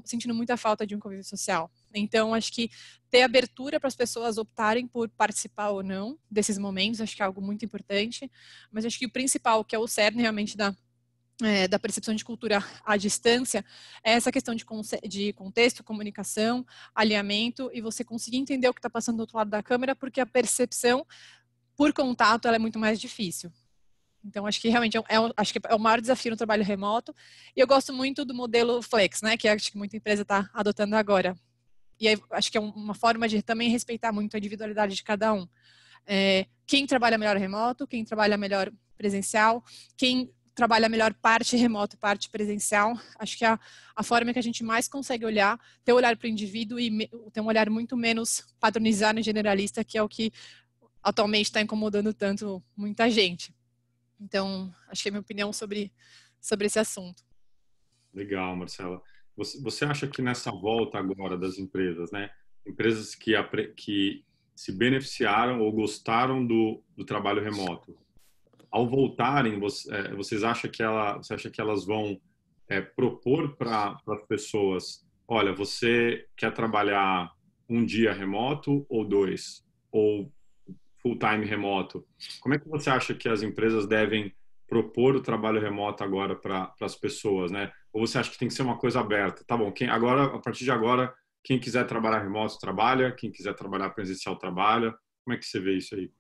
sentindo muita falta de um convívio social. Então, acho que ter abertura para as pessoas optarem por participar ou não desses momentos, acho que é algo muito importante, mas acho que o principal, que é o cerne realmente da percepção de cultura à distância, é essa questão de contexto, comunicação, alinhamento, e você conseguir entender o que está passando do outro lado da câmera, porque a percepção por contato ela é muito mais difícil. Então, acho que realmente acho que é o maior desafio no trabalho remoto, e eu gosto muito do modelo Flex, né, que acho que muita empresa está adotando agora. E aí, acho que é uma forma de também respeitar muito a individualidade de cada um. Quem trabalha melhor remoto, quem trabalha melhor presencial, quem trabalha melhor parte remoto e parte presencial. Acho que a forma que a gente mais consegue ter olhar para o indivíduo e ter um olhar muito menos padronizado e generalista, que é o que atualmente está incomodando tanto muita gente. Então, acho que é a minha opinião sobre esse assunto. Legal, Marcela. Você acha que nessa volta agora das empresas, né? Empresas que se beneficiaram ou gostaram do trabalho remoto, ao voltarem, vocês acham você acha que elas vão propor para as pessoas, olha, você quer trabalhar um dia remoto ou 2, ou full-time remoto? Como é que você acha que as empresas devem propor o trabalho remoto agora para as pessoas, né? Ou você acha que tem que ser uma coisa aberta? Tá bom, a partir de agora, quem quiser trabalhar remoto trabalha, quem quiser trabalhar presencial trabalha. Como é que você vê isso aí?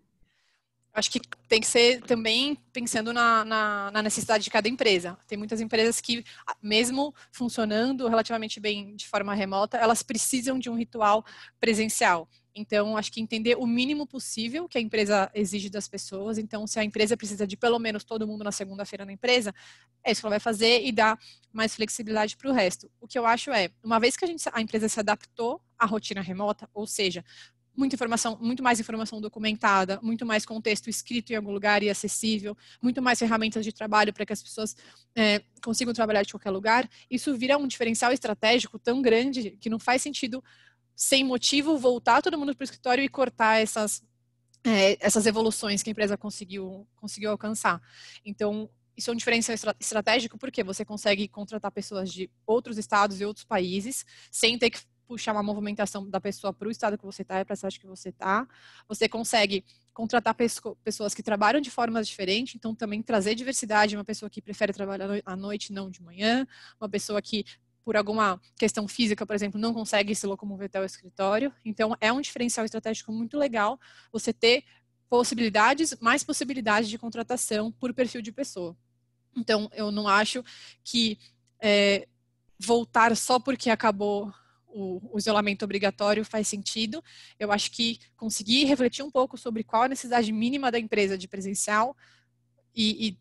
Acho que tem que ser também pensando na necessidade de cada empresa. Tem muitas empresas que, mesmo funcionando relativamente bem de forma remota, elas precisam de um ritual presencial. Então, acho que entender o mínimo possível que a empresa exige das pessoas. Então, se a empresa precisa de pelo menos todo mundo na segunda-feira na empresa, é isso que ela vai fazer e dar mais flexibilidade para o resto. O que eu acho uma vez que a empresa se adaptou à rotina remota, ou seja, muita informação, muito mais informação documentada, muito mais contexto escrito em algum lugar e acessível, muito mais ferramentas de trabalho para que as pessoas consigam trabalhar de qualquer lugar. Isso vira um diferencial estratégico tão grande que não faz sentido, sem motivo, voltar todo mundo para o escritório e cortar essas evoluções que a empresa conseguiu alcançar. Então, isso é um diferencial estratégico porque você consegue contratar pessoas de outros estados e outros países sem ter que puxar uma movimentação da pessoa para o estado que você está, para a cidade que você está. Você consegue contratar pessoas que trabalham de formas diferentes, então também trazer diversidade, uma pessoa que prefere trabalhar à noite, não de manhã, uma pessoa que, por alguma questão física, por exemplo, não consegue se locomover até o escritório. Então, é um diferencial estratégico muito legal você ter mais possibilidades de contratação por perfil de pessoa. Então, eu não acho que voltar só porque acabou o isolamento obrigatório faz sentido. Eu acho que conseguir refletir um pouco sobre qual a necessidade mínima da empresa de presencial e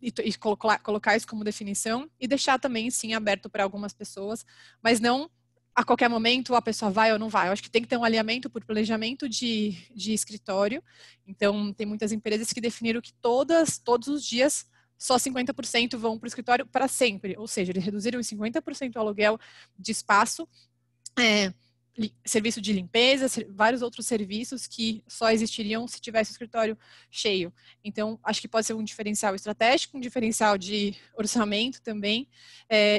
colocar isso como definição e deixar também, sim, aberto para algumas pessoas, mas não a qualquer momento a pessoa vai ou não vai. Eu acho que tem que ter um alinhamento por planejamento de escritório. Então, tem muitas empresas que definiram que todos os dias só 50% vão para o escritório para sempre. Ou seja, eles reduziram em 50% o aluguel de espaço, serviço de limpeza, vários outros serviços que só existiriam se tivesse o escritório cheio. Então, acho que pode ser um diferencial estratégico, um diferencial de orçamento também.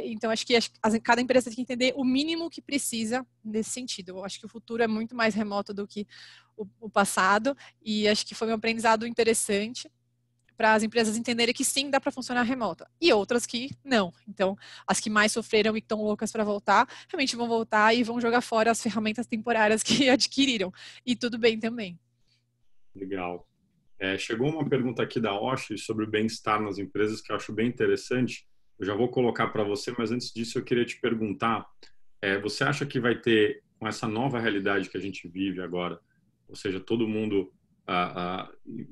Então, acho que cada empresa tem que entender o mínimo que precisa nesse sentido. Eu acho que o futuro é muito mais remoto do que o passado, e acho que foi um aprendizado interessante para as empresas entenderem que sim, dá para funcionar remota. E outras que não. Então, as que mais sofreram e estão loucas para voltar, realmente vão voltar e vão jogar fora as ferramentas temporárias que adquiriram. E tudo bem também. Legal. Chegou uma pergunta aqui da Oshi sobre o bem-estar nas empresas, que eu acho bem interessante. Eu já vou colocar para você, mas antes disso eu queria te perguntar, você acha que vai ter, com essa nova realidade que a gente vive agora, ou seja, todo mundo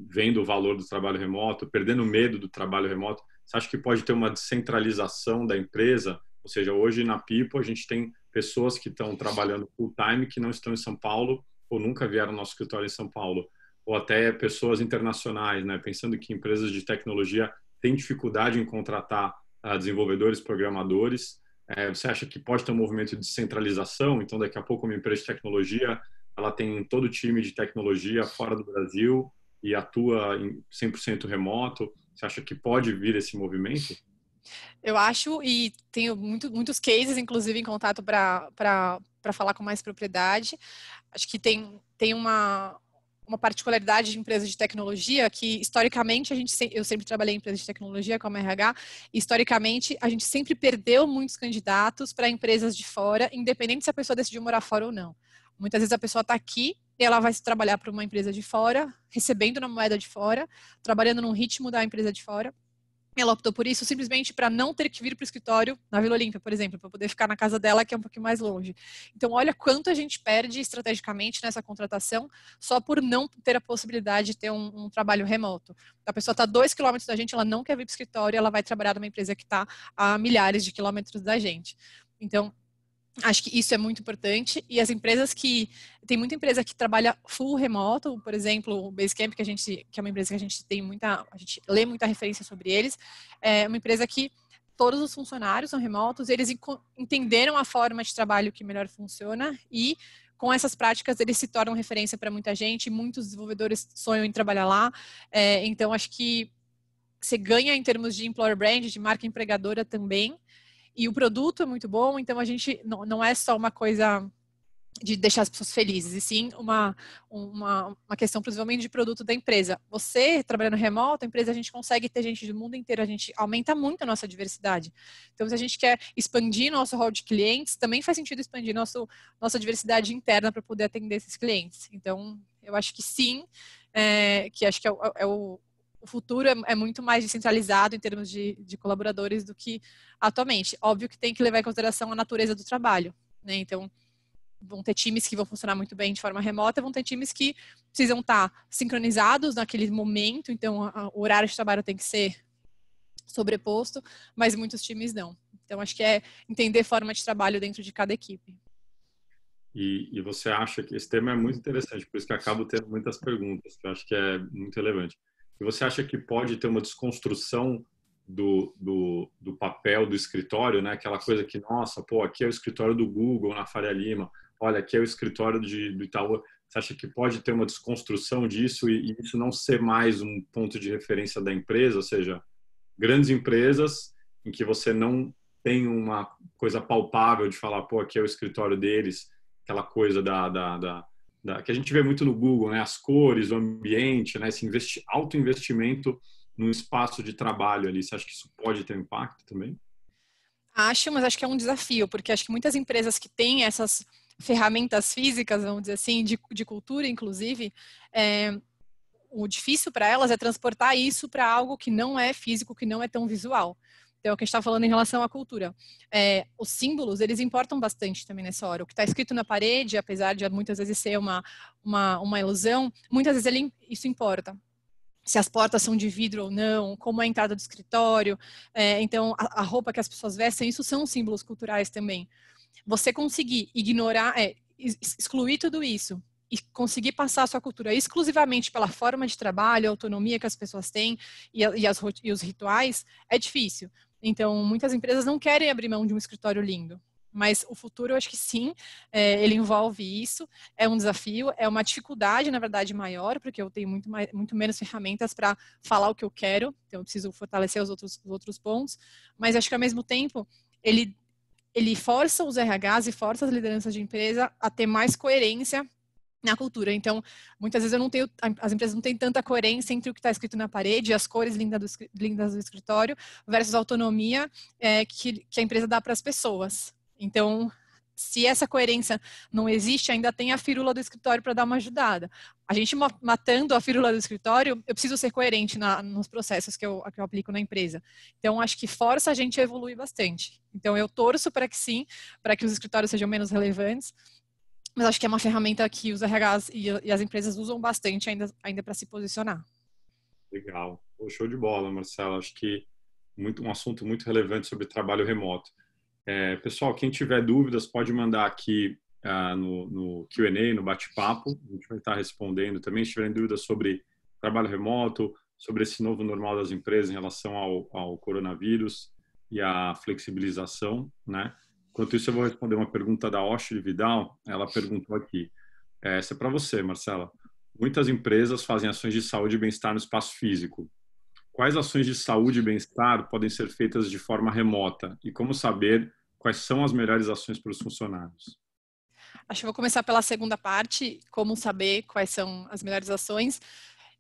vendo o valor do trabalho remoto, perdendo o medo do trabalho remoto, você acha que pode ter uma descentralização da empresa? Ou seja, hoje na People a gente tem pessoas que estão trabalhando full time que não estão em São Paulo ou nunca vieram ao nosso escritório em São Paulo, ou até pessoas internacionais, né? Pensando que empresas de tecnologia têm dificuldade em contratar desenvolvedores, programadores. Você acha que pode ter um movimento de descentralização? Então, daqui a pouco uma empresa de tecnologia ela tem todo o time de tecnologia fora do Brasil e atua em 100% remoto. Você acha que pode vir esse movimento? Eu acho, e tenho muitos cases, inclusive, em contato para falar com mais propriedade. Acho que tem uma particularidade de empresas de tecnologia que, historicamente, eu sempre trabalhei em empresas de tecnologia, como a RH, e, historicamente, a gente sempre perdeu muitos candidatos para empresas de fora, independente se a pessoa decidiu morar fora ou não. Muitas vezes a pessoa está aqui e ela vai trabalhar para uma empresa de fora, recebendo na moeda de fora, trabalhando no ritmo da empresa de fora. Ela optou por isso simplesmente para não ter que vir para o escritório na Vila Olímpia, por exemplo, para poder ficar na casa dela, que é um pouquinho mais longe. Então, olha quanto a gente perde estrategicamente nessa contratação só por não ter a possibilidade de ter um trabalho remoto. A pessoa está a 2 quilômetros da gente, ela não quer vir para o escritório, ela vai trabalhar numa empresa que está a milhares de quilômetros da gente. Então, acho que isso é muito importante, e as empresas tem muita empresa que trabalha full remoto, por exemplo, o Basecamp, que é uma empresa que a gente lê muita referência sobre eles, é uma empresa que todos os funcionários são remotos, eles entenderam a forma de trabalho que melhor funciona, e com essas práticas eles se tornam referência para muita gente, muitos desenvolvedores sonham em trabalhar lá, então acho que você ganha em termos de employer brand, de marca empregadora também. E o produto é muito bom, então a gente não é só uma coisa de deixar as pessoas felizes, e sim uma questão, principalmente, de produto da empresa. Você, trabalhando remoto, a empresa, a gente consegue ter gente do mundo inteiro, a gente aumenta muito a nossa diversidade. Então, se a gente quer expandir nosso hall de clientes, também faz sentido expandir nossa diversidade interna para poder atender esses clientes. Então, eu acho que sim, que acho que o futuro é muito mais descentralizado em termos de colaboradores do que atualmente. Óbvio que tem que levar em consideração a natureza do trabalho, né? Então, vão ter times que vão funcionar muito bem de forma remota, vão ter times que precisam estar sincronizados naquele momento, então o horário de trabalho tem que ser sobreposto, mas muitos times não. Então, acho que é entender forma de trabalho dentro de cada equipe. E você acha que esse tema é muito interessante, por isso que eu acabo tendo muitas perguntas, que eu acho que é muito relevante. E você acha que pode ter uma desconstrução do papel do escritório, né? Aquela coisa que, nossa, pô, aqui é o escritório do Google na Faria Lima, olha, aqui é o escritório do Itaú. Você acha que pode ter uma desconstrução disso e isso não ser mais um ponto de referência da empresa, ou seja, grandes empresas em que você não tem uma coisa palpável de falar, pô, aqui é o escritório deles, aquela coisa que a gente vê muito no Google, né? As cores, o ambiente, né? Esse alto investimento no espaço de trabalho ali. Você acha que isso pode ter impacto também? Acho, mas acho que é um desafio, porque acho que muitas empresas que têm essas ferramentas físicas, vamos dizer assim, de cultura, inclusive, o difícil para elas é transportar isso para algo que não é físico, que não é tão visual. Então, o que a gente está falando em relação à cultura. Os símbolos, eles importam bastante também nessa hora. O que está escrito na parede, apesar de muitas vezes ser uma ilusão, muitas vezes isso importa. Se as portas são de vidro ou não, como é a entrada do escritório. Então, a roupa que as pessoas vestem, isso são símbolos culturais também. você conseguir ignorar, excluir tudo isso e conseguir passar a sua cultura exclusivamente pela forma de trabalho, a autonomia que as pessoas têm e os rituais, é difícil. Então, muitas empresas não querem abrir mão de um escritório lindo. Mas o futuro, eu acho que sim, ele envolve isso, é um desafio, é uma dificuldade, na verdade, maior, porque eu tenho muito menos ferramentas para falar o que eu quero, então eu preciso fortalecer os outros pontos, mas acho que, ao mesmo tempo, ele força os RHs e força as lideranças de empresa a ter mais coerência na cultura. Então, muitas vezes as empresas não têm tanta coerência entre o que está escrito na parede, as cores lindas do escritório, versus a autonomia que a empresa dá para as pessoas. Então, se essa coerência não existe, ainda tem a firula do escritório para dar uma ajudada. A gente matando a firula do escritório, eu preciso ser coerente nos processos que eu aplico na empresa. Então, acho que força a gente a evoluir bastante. Então, eu torço para que sim, para que os escritórios sejam menos relevantes, mas acho que é uma ferramenta que os RHs e as empresas usam bastante ainda para se posicionar. Legal. Show de bola, Marcela. Acho que um assunto muito relevante sobre trabalho remoto. Pessoal, quem tiver dúvidas pode mandar aqui no Q&A, no bate-papo. A gente vai estar respondendo também. Se tiverem dúvidas sobre trabalho remoto, sobre esse novo normal das empresas em relação ao coronavírus e à flexibilização, né? Enquanto isso, eu vou responder uma pergunta da Oshri Vidal. Ela perguntou aqui. Essa é para você, Marcela. Muitas empresas fazem ações de saúde e bem-estar no espaço físico. Quais ações de saúde e bem-estar podem ser feitas de forma remota? E como saber quais são as melhores ações para os funcionários? Acho que vou começar pela segunda parte, como saber quais são as melhores ações.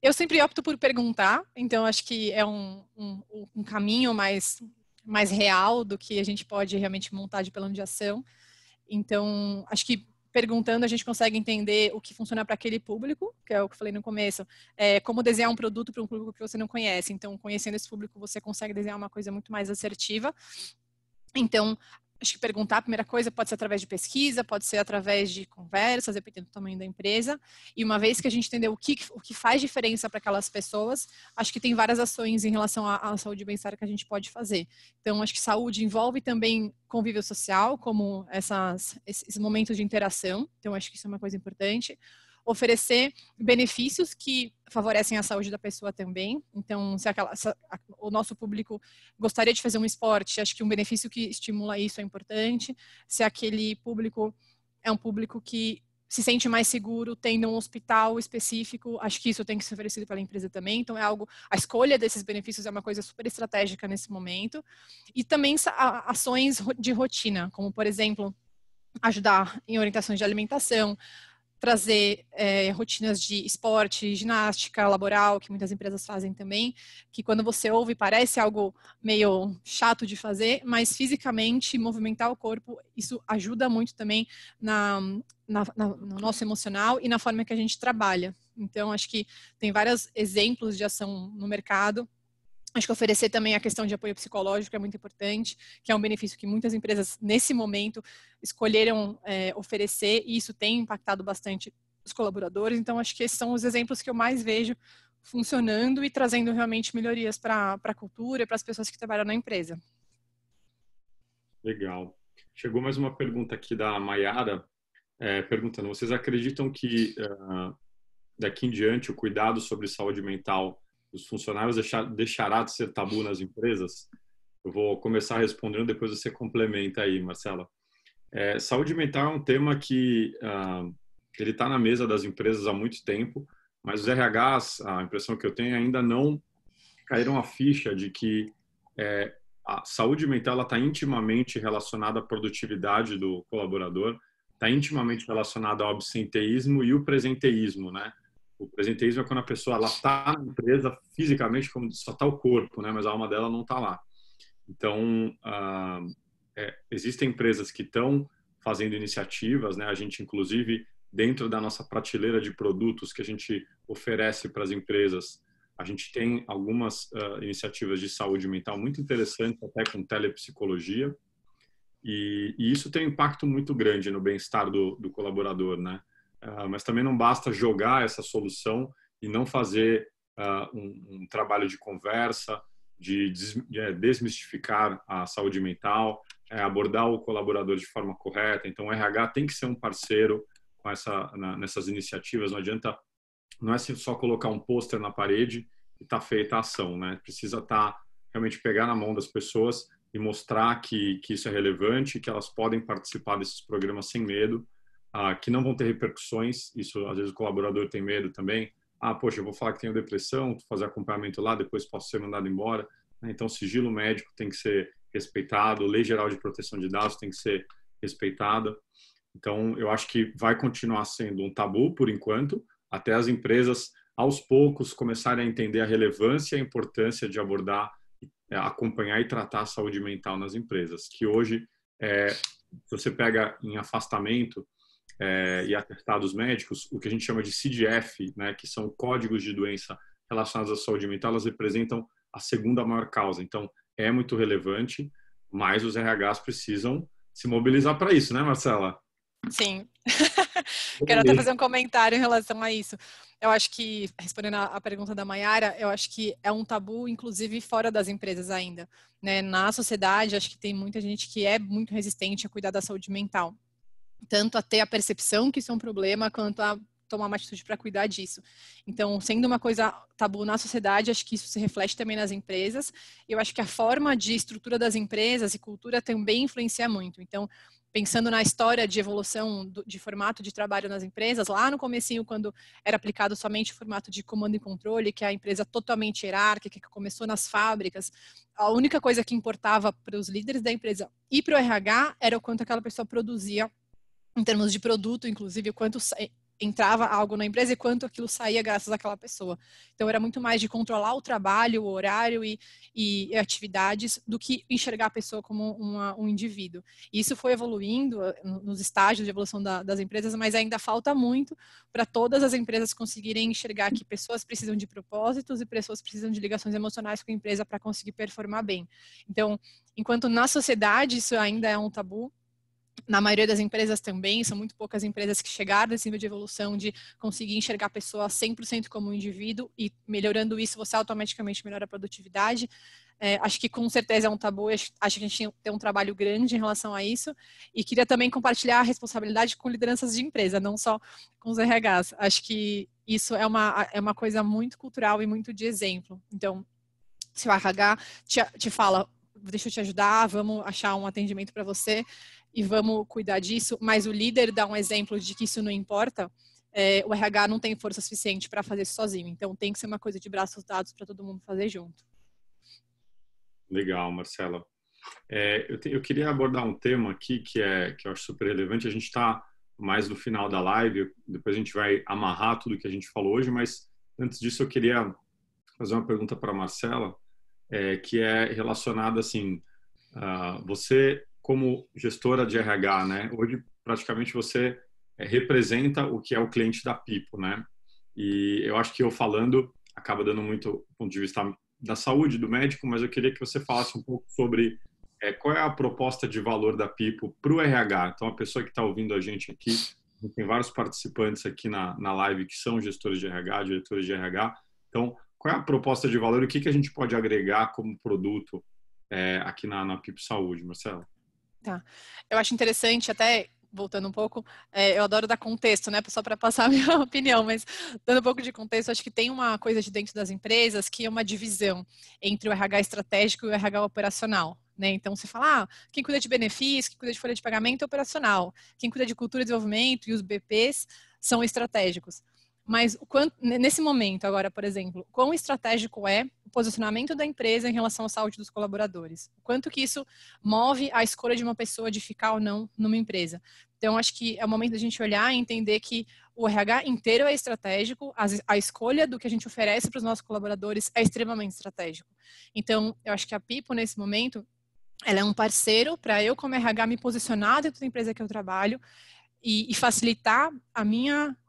Eu sempre opto por perguntar, então acho que é um caminho mais real do que a gente pode realmente montar de plano de ação. Então, acho que perguntando a gente consegue entender o que funciona para aquele público, que é o que eu falei no começo, como desenhar um produto para um público que você não conhece. Então, conhecendo esse público, você consegue desenhar uma coisa muito mais assertiva. Então, acho que perguntar a primeira coisa pode ser através de pesquisa, pode ser através de conversas, dependendo do tamanho da empresa. E uma vez que a gente entendeu o que faz diferença para aquelas pessoas, acho que tem várias ações em relação à saúde e bem-estar que a gente pode fazer. Então, acho que saúde envolve também convívio social, como esses momentos de interação. Então, acho que isso é uma coisa importante. Oferecer benefícios que favorecem a saúde da pessoa também. Então, se o nosso público gostaria de fazer um esporte, acho que um benefício que estimula isso é importante. Se aquele público é um público que se sente mais seguro tendo um hospital específico, acho que isso tem que ser oferecido pela empresa também. Então, a escolha desses benefícios é uma coisa super estratégica nesse momento. E também ações de rotina, como, por exemplo, ajudar em orientações de alimentação, trazer rotinas de esporte, ginástica laboral, que muitas empresas fazem também, que quando você ouve parece algo meio chato de fazer, mas fisicamente movimentar o corpo, isso ajuda muito também no nosso emocional e na forma que a gente trabalha. Então, acho que tem vários exemplos de ação no mercado. Acho que oferecer também a questão de apoio psicológico é muito importante, que é um benefício que muitas empresas, nesse momento, escolheram oferecer, e isso tem impactado bastante os colaboradores. Então, acho que esses são os exemplos que eu mais vejo funcionando e trazendo realmente melhorias para a cultura e para as pessoas que trabalham na empresa. Legal. Chegou mais uma pergunta aqui da Mayara, perguntando, vocês acreditam que daqui em diante o cuidado sobre saúde mental dos funcionários deixará de ser tabu nas empresas? Eu vou começar respondendo, depois você complementa aí, Marcela. Saúde mental é um tema que ele está na mesa das empresas há muito tempo, mas os RHs, a impressão que eu tenho, ainda não caíram a ficha de que a saúde mental está intimamente relacionada à produtividade do colaborador, está intimamente relacionada ao absenteísmo e o presenteísmo, né? O presenteísmo é quando a pessoa está na empresa fisicamente, como só está o corpo, né? Mas a alma dela não está lá. Então, existem empresas que estão fazendo iniciativas, né? A gente, inclusive, dentro da nossa prateleira de produtos que a gente oferece para as empresas, a gente tem algumas iniciativas de saúde mental muito interessantes, até com telepsicologia, e isso tem um impacto muito grande no bem-estar do colaborador, né? Mas também não basta jogar essa solução e não fazer um trabalho de conversa, de desmistificar a saúde mental, abordar o colaborador de forma correta. Então, o RH tem que ser um parceiro com nessas iniciativas. Não adianta, não é só colocar um pôster na parede e está feita a ação, né? Precisa realmente pegar na mão das pessoas e mostrar que isso é relevante, que elas podem participar desses programas sem medo, que não vão ter repercussões. Isso, às vezes, o colaborador tem medo também. Poxa, eu vou falar que tenho depressão, vou fazer acompanhamento lá, depois posso ser mandado embora. Então, sigilo médico tem que ser respeitado, Lei Geral de Proteção de Dados tem que ser respeitada. Então, eu acho que vai continuar sendo um tabu por enquanto, até as empresas, aos poucos, começarem a entender a relevância e a importância de abordar, acompanhar e tratar a saúde mental nas empresas, que hoje, se você pega em afastamento e atestados médicos, o que a gente chama de CDF, né, que são códigos de doença relacionados à saúde mental, elas representam a segunda maior causa. Então, é muito relevante, mas os RHs precisam se mobilizar para isso, né, Marcela? Sim. Quero até fazer um comentário em relação a isso. Eu acho que, respondendo a pergunta da Mayara, eu acho que é um tabu, inclusive, fora das empresas ainda, né? Na sociedade, acho que tem muita gente que é muito resistente a cuidar da saúde mental. Tanto a ter a percepção que isso é um problema, quanto a tomar uma atitude para cuidar disso. Então, sendo uma coisa tabu na sociedade, acho que isso se reflete também nas empresas. Eu acho que a forma de estrutura das empresas e cultura também influencia muito. Então, pensando na história de evolução de formato de trabalho nas empresas, lá no comecinho, quando era aplicado somente o formato de comando e controle, que é a empresa totalmente hierárquica, que começou nas fábricas, a única coisa que importava para os líderes da empresa e para o RH era o quanto aquela pessoa produzia em termos de produto, inclusive, o quanto entrava algo na empresa e quanto aquilo saía graças àquela pessoa. Então, era muito mais de controlar o trabalho, o horário e atividades do que enxergar a pessoa como um indivíduo. E isso foi evoluindo nos estágios de evolução das empresas, mas ainda falta muito para todas as empresas conseguirem enxergar que pessoas precisam de propósitos e pessoas precisam de ligações emocionais com a empresa para conseguir performar bem. Então, enquanto na sociedade isso ainda é um tabu, na maioria das empresas também, são muito poucas empresas que chegaram nesse nível de evolução de conseguir enxergar a pessoa 100% como um indivíduo e melhorando isso, você automaticamente melhora a produtividade. Acho que com certeza é um tabu, acho que a gente tem um trabalho grande em relação a isso e queria também compartilhar a responsabilidade com lideranças de empresa, não só com os RHs. Acho que isso é uma coisa muito cultural e muito de exemplo. Então, se o RH te fala, deixa eu te ajudar, vamos achar um atendimento para você e vamos cuidar disso, mas o líder dá um exemplo de que isso não importa, o RH não tem força suficiente para fazer isso sozinho. Então, tem que ser uma coisa de braços dados para todo mundo fazer junto. Legal, Marcela. Eu queria abordar um tema aqui que eu acho super relevante. A gente está mais no final da live, depois a gente vai amarrar tudo que a gente falou hoje, mas antes disso eu queria fazer uma pergunta para a Marcela, que é relacionada assim, você como gestora de RH, né? Hoje praticamente você representa o que é o cliente da Pipo, né? E eu acho que eu falando acaba dando muito do ponto de vista da saúde do médico, mas eu queria que você falasse um pouco sobre qual é a proposta de valor da Pipo para o RH. Então, a pessoa que está ouvindo a gente aqui, tem vários participantes aqui na live que são gestores de RH, diretores de RH. Então, qual é a proposta de valor e o que a gente pode agregar como produto aqui na Pipo Saúde, Marcelo? Tá. Eu acho interessante, até voltando um pouco, eu adoro dar contexto, né, só para passar a minha opinião, mas dando um pouco de contexto, acho que tem uma coisa de dentro das empresas que é uma divisão entre o RH estratégico e o RH operacional. Né? Então, você fala, quem cuida de benefícios, quem cuida de folha de pagamento é operacional, quem cuida de cultura e desenvolvimento e os BPs são estratégicos. Mas nesse momento agora, por exemplo, quão estratégico é o posicionamento da empresa em relação à saúde dos colaboradores? O quanto que isso move a escolha de uma pessoa de ficar ou não numa empresa? Então, acho que é o momento da gente olhar e entender que o RH inteiro é estratégico, a escolha do que a gente oferece para os nossos colaboradores é extremamente estratégico. Então, eu acho que a Pipo, nesse momento, ela é um parceiro para eu, como RH, me posicionar dentro da empresa que eu trabalho e facilitar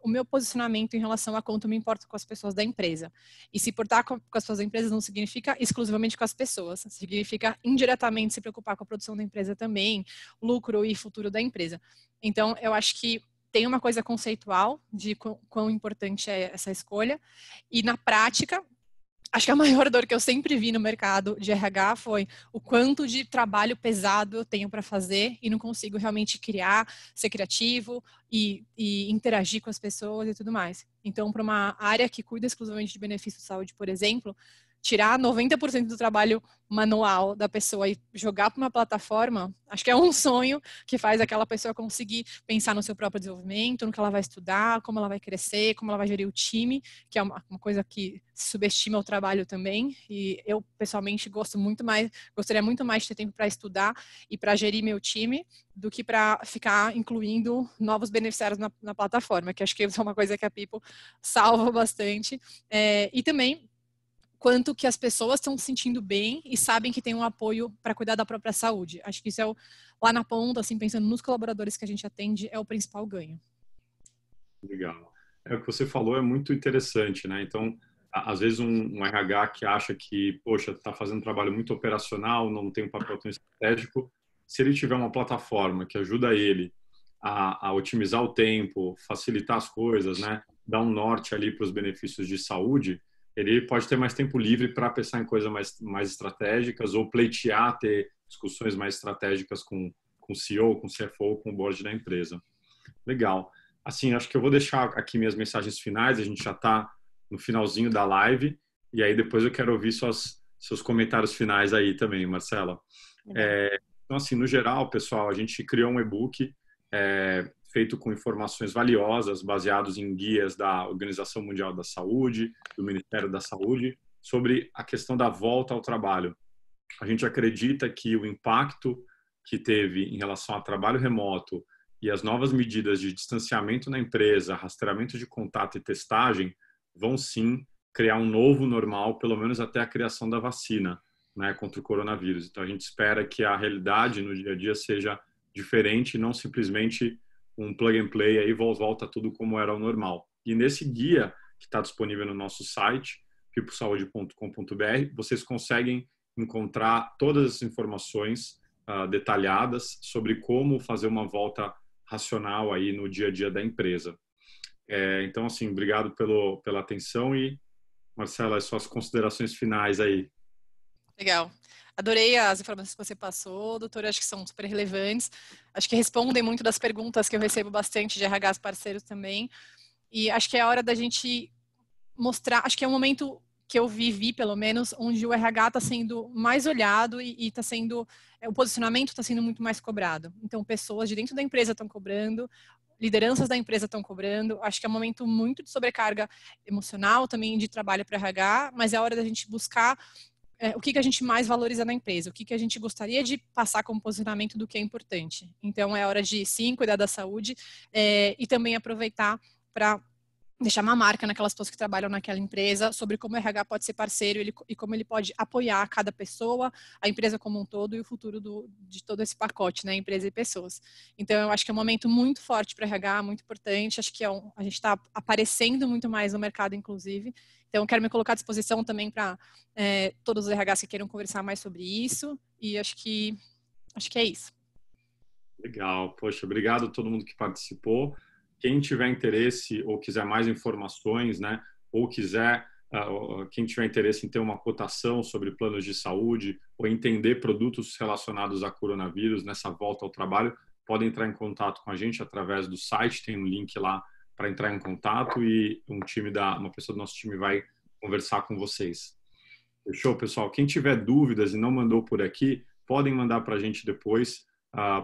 o meu posicionamento em relação a quanto me importa com as pessoas da empresa. E se importar com as pessoas da empresa não significa exclusivamente com as pessoas, significa indiretamente se preocupar com a produção da empresa também, lucro e futuro da empresa. Então, eu acho que tem uma coisa conceitual de quão importante é essa escolha, e na prática, Acho que a maior dor que eu sempre vi no mercado de RH foi o quanto de trabalho pesado eu tenho para fazer e não consigo realmente criar, ser criativo e interagir com as pessoas e tudo mais. Então, para uma área que cuida exclusivamente de benefício de saúde, por exemplo, tirar 90% do trabalho manual da pessoa e jogar para uma plataforma, acho que é um sonho que faz aquela pessoa conseguir pensar no seu próprio desenvolvimento, no que ela vai estudar, como ela vai crescer, como ela vai gerir o time, que é uma coisa que se subestima o trabalho também. E eu, pessoalmente, gostaria muito mais de ter tempo para estudar e para gerir meu time do que para ficar incluindo novos beneficiários na plataforma, que acho que é uma coisa que a People salva bastante. E também quanto que as pessoas estão se sentindo bem e sabem que tem um apoio para cuidar da própria saúde. Acho que isso é lá na ponta, assim, pensando nos colaboradores que a gente atende, é o principal ganho. Legal. O que você falou é muito interessante, né? Então, às vezes um RH que acha que, poxa, está fazendo um trabalho muito operacional, não tem um papel tão estratégico, se ele tiver uma plataforma que ajuda ele a otimizar o tempo, facilitar as coisas, né? Dar um norte ali para os benefícios de saúde, ele pode ter mais tempo livre para pensar em coisas mais estratégicas ou pleitear, ter discussões mais estratégicas com o CEO, com o CFO, com o board da empresa. Legal. Assim, acho que eu vou deixar aqui minhas mensagens finais, a gente já está no finalzinho da live, e aí depois eu quero ouvir seus comentários finais aí também, Marcela. Então, assim, no geral, pessoal, a gente criou um e-book feito com informações valiosas, baseados em guias da Organização Mundial da Saúde, do Ministério da Saúde, sobre a questão da volta ao trabalho. A gente acredita que o impacto que teve em relação ao trabalho remoto e as novas medidas de distanciamento na empresa, rastreamento de contato e testagem vão sim criar um novo normal, pelo menos até a criação da vacina, né, contra o coronavírus. Então a gente espera que a realidade no dia a dia seja diferente, não simplesmente um plug and play aí volta tudo como era o normal. E nesse guia que está disponível no nosso site, peoplesaude.com.br, vocês conseguem encontrar todas as informações detalhadas sobre como fazer uma volta racional aí no dia a dia da empresa. Então, assim, obrigado pela atenção e, Marcela, as suas considerações finais aí. Legal. Adorei as informações que você passou, doutora, acho que são super relevantes. Acho que respondem muito das perguntas que eu recebo bastante de RHs parceiros também. E acho que é a hora da gente mostrar, acho que é um momento que eu vivi, pelo menos, onde o RH está sendo mais olhado e está sendo, o posicionamento está sendo muito mais cobrado. Então, pessoas de dentro da empresa estão cobrando, lideranças da empresa estão cobrando. Acho que é um momento muito de sobrecarga emocional, também de trabalho para RH, mas é a hora da gente buscar o que a gente mais valoriza na empresa, o que a gente gostaria de passar como posicionamento do que é importante. Então, é hora de, sim, cuidar da saúde e também aproveitar para deixar uma marca naquelas pessoas que trabalham naquela empresa sobre como o RH pode ser parceiro e como ele pode apoiar cada pessoa, a empresa como um todo e o futuro de todo esse pacote, né, empresa e pessoas. Então, eu acho que é um momento muito forte para o RH, muito importante, acho que a gente está aparecendo muito mais no mercado, inclusive. Então, eu quero me colocar à disposição também para todos os RHs que queiram conversar mais sobre isso e acho que é isso. Legal. Poxa, obrigado a todo mundo que participou. Quem tiver interesse ou quiser mais informações, né, ou quem tiver interesse em ter uma cotação sobre planos de saúde ou entender produtos relacionados a coronavírus nessa volta ao trabalho, podem entrar em contato com a gente através do site, tem um link lá para entrar em contato e uma pessoa do nosso time vai conversar com vocês. Fechou, pessoal? Quem tiver dúvidas e não mandou por aqui, podem mandar para a gente depois,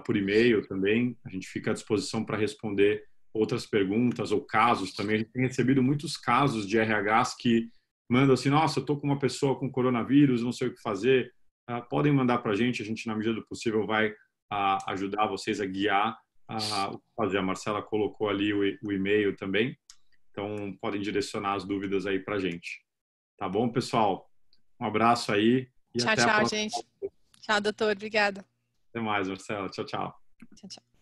por e-mail também. A gente fica à disposição para responder outras perguntas ou casos também. A gente tem recebido muitos casos de RHs que mandam assim, nossa, eu estou com uma pessoa com coronavírus, não sei o que fazer. Podem mandar para a gente, na medida do possível, vai ajudar vocês a guiar o que fazer. A Marcela colocou ali o e-mail também, então podem direcionar as dúvidas aí para a gente. Tá bom, pessoal? Um abraço aí e Tchau, até a tchau, próxima. gente. Tchau, doutor. Obrigada. Até mais, Marcela. Tchau, tchau. Tchau, tchau.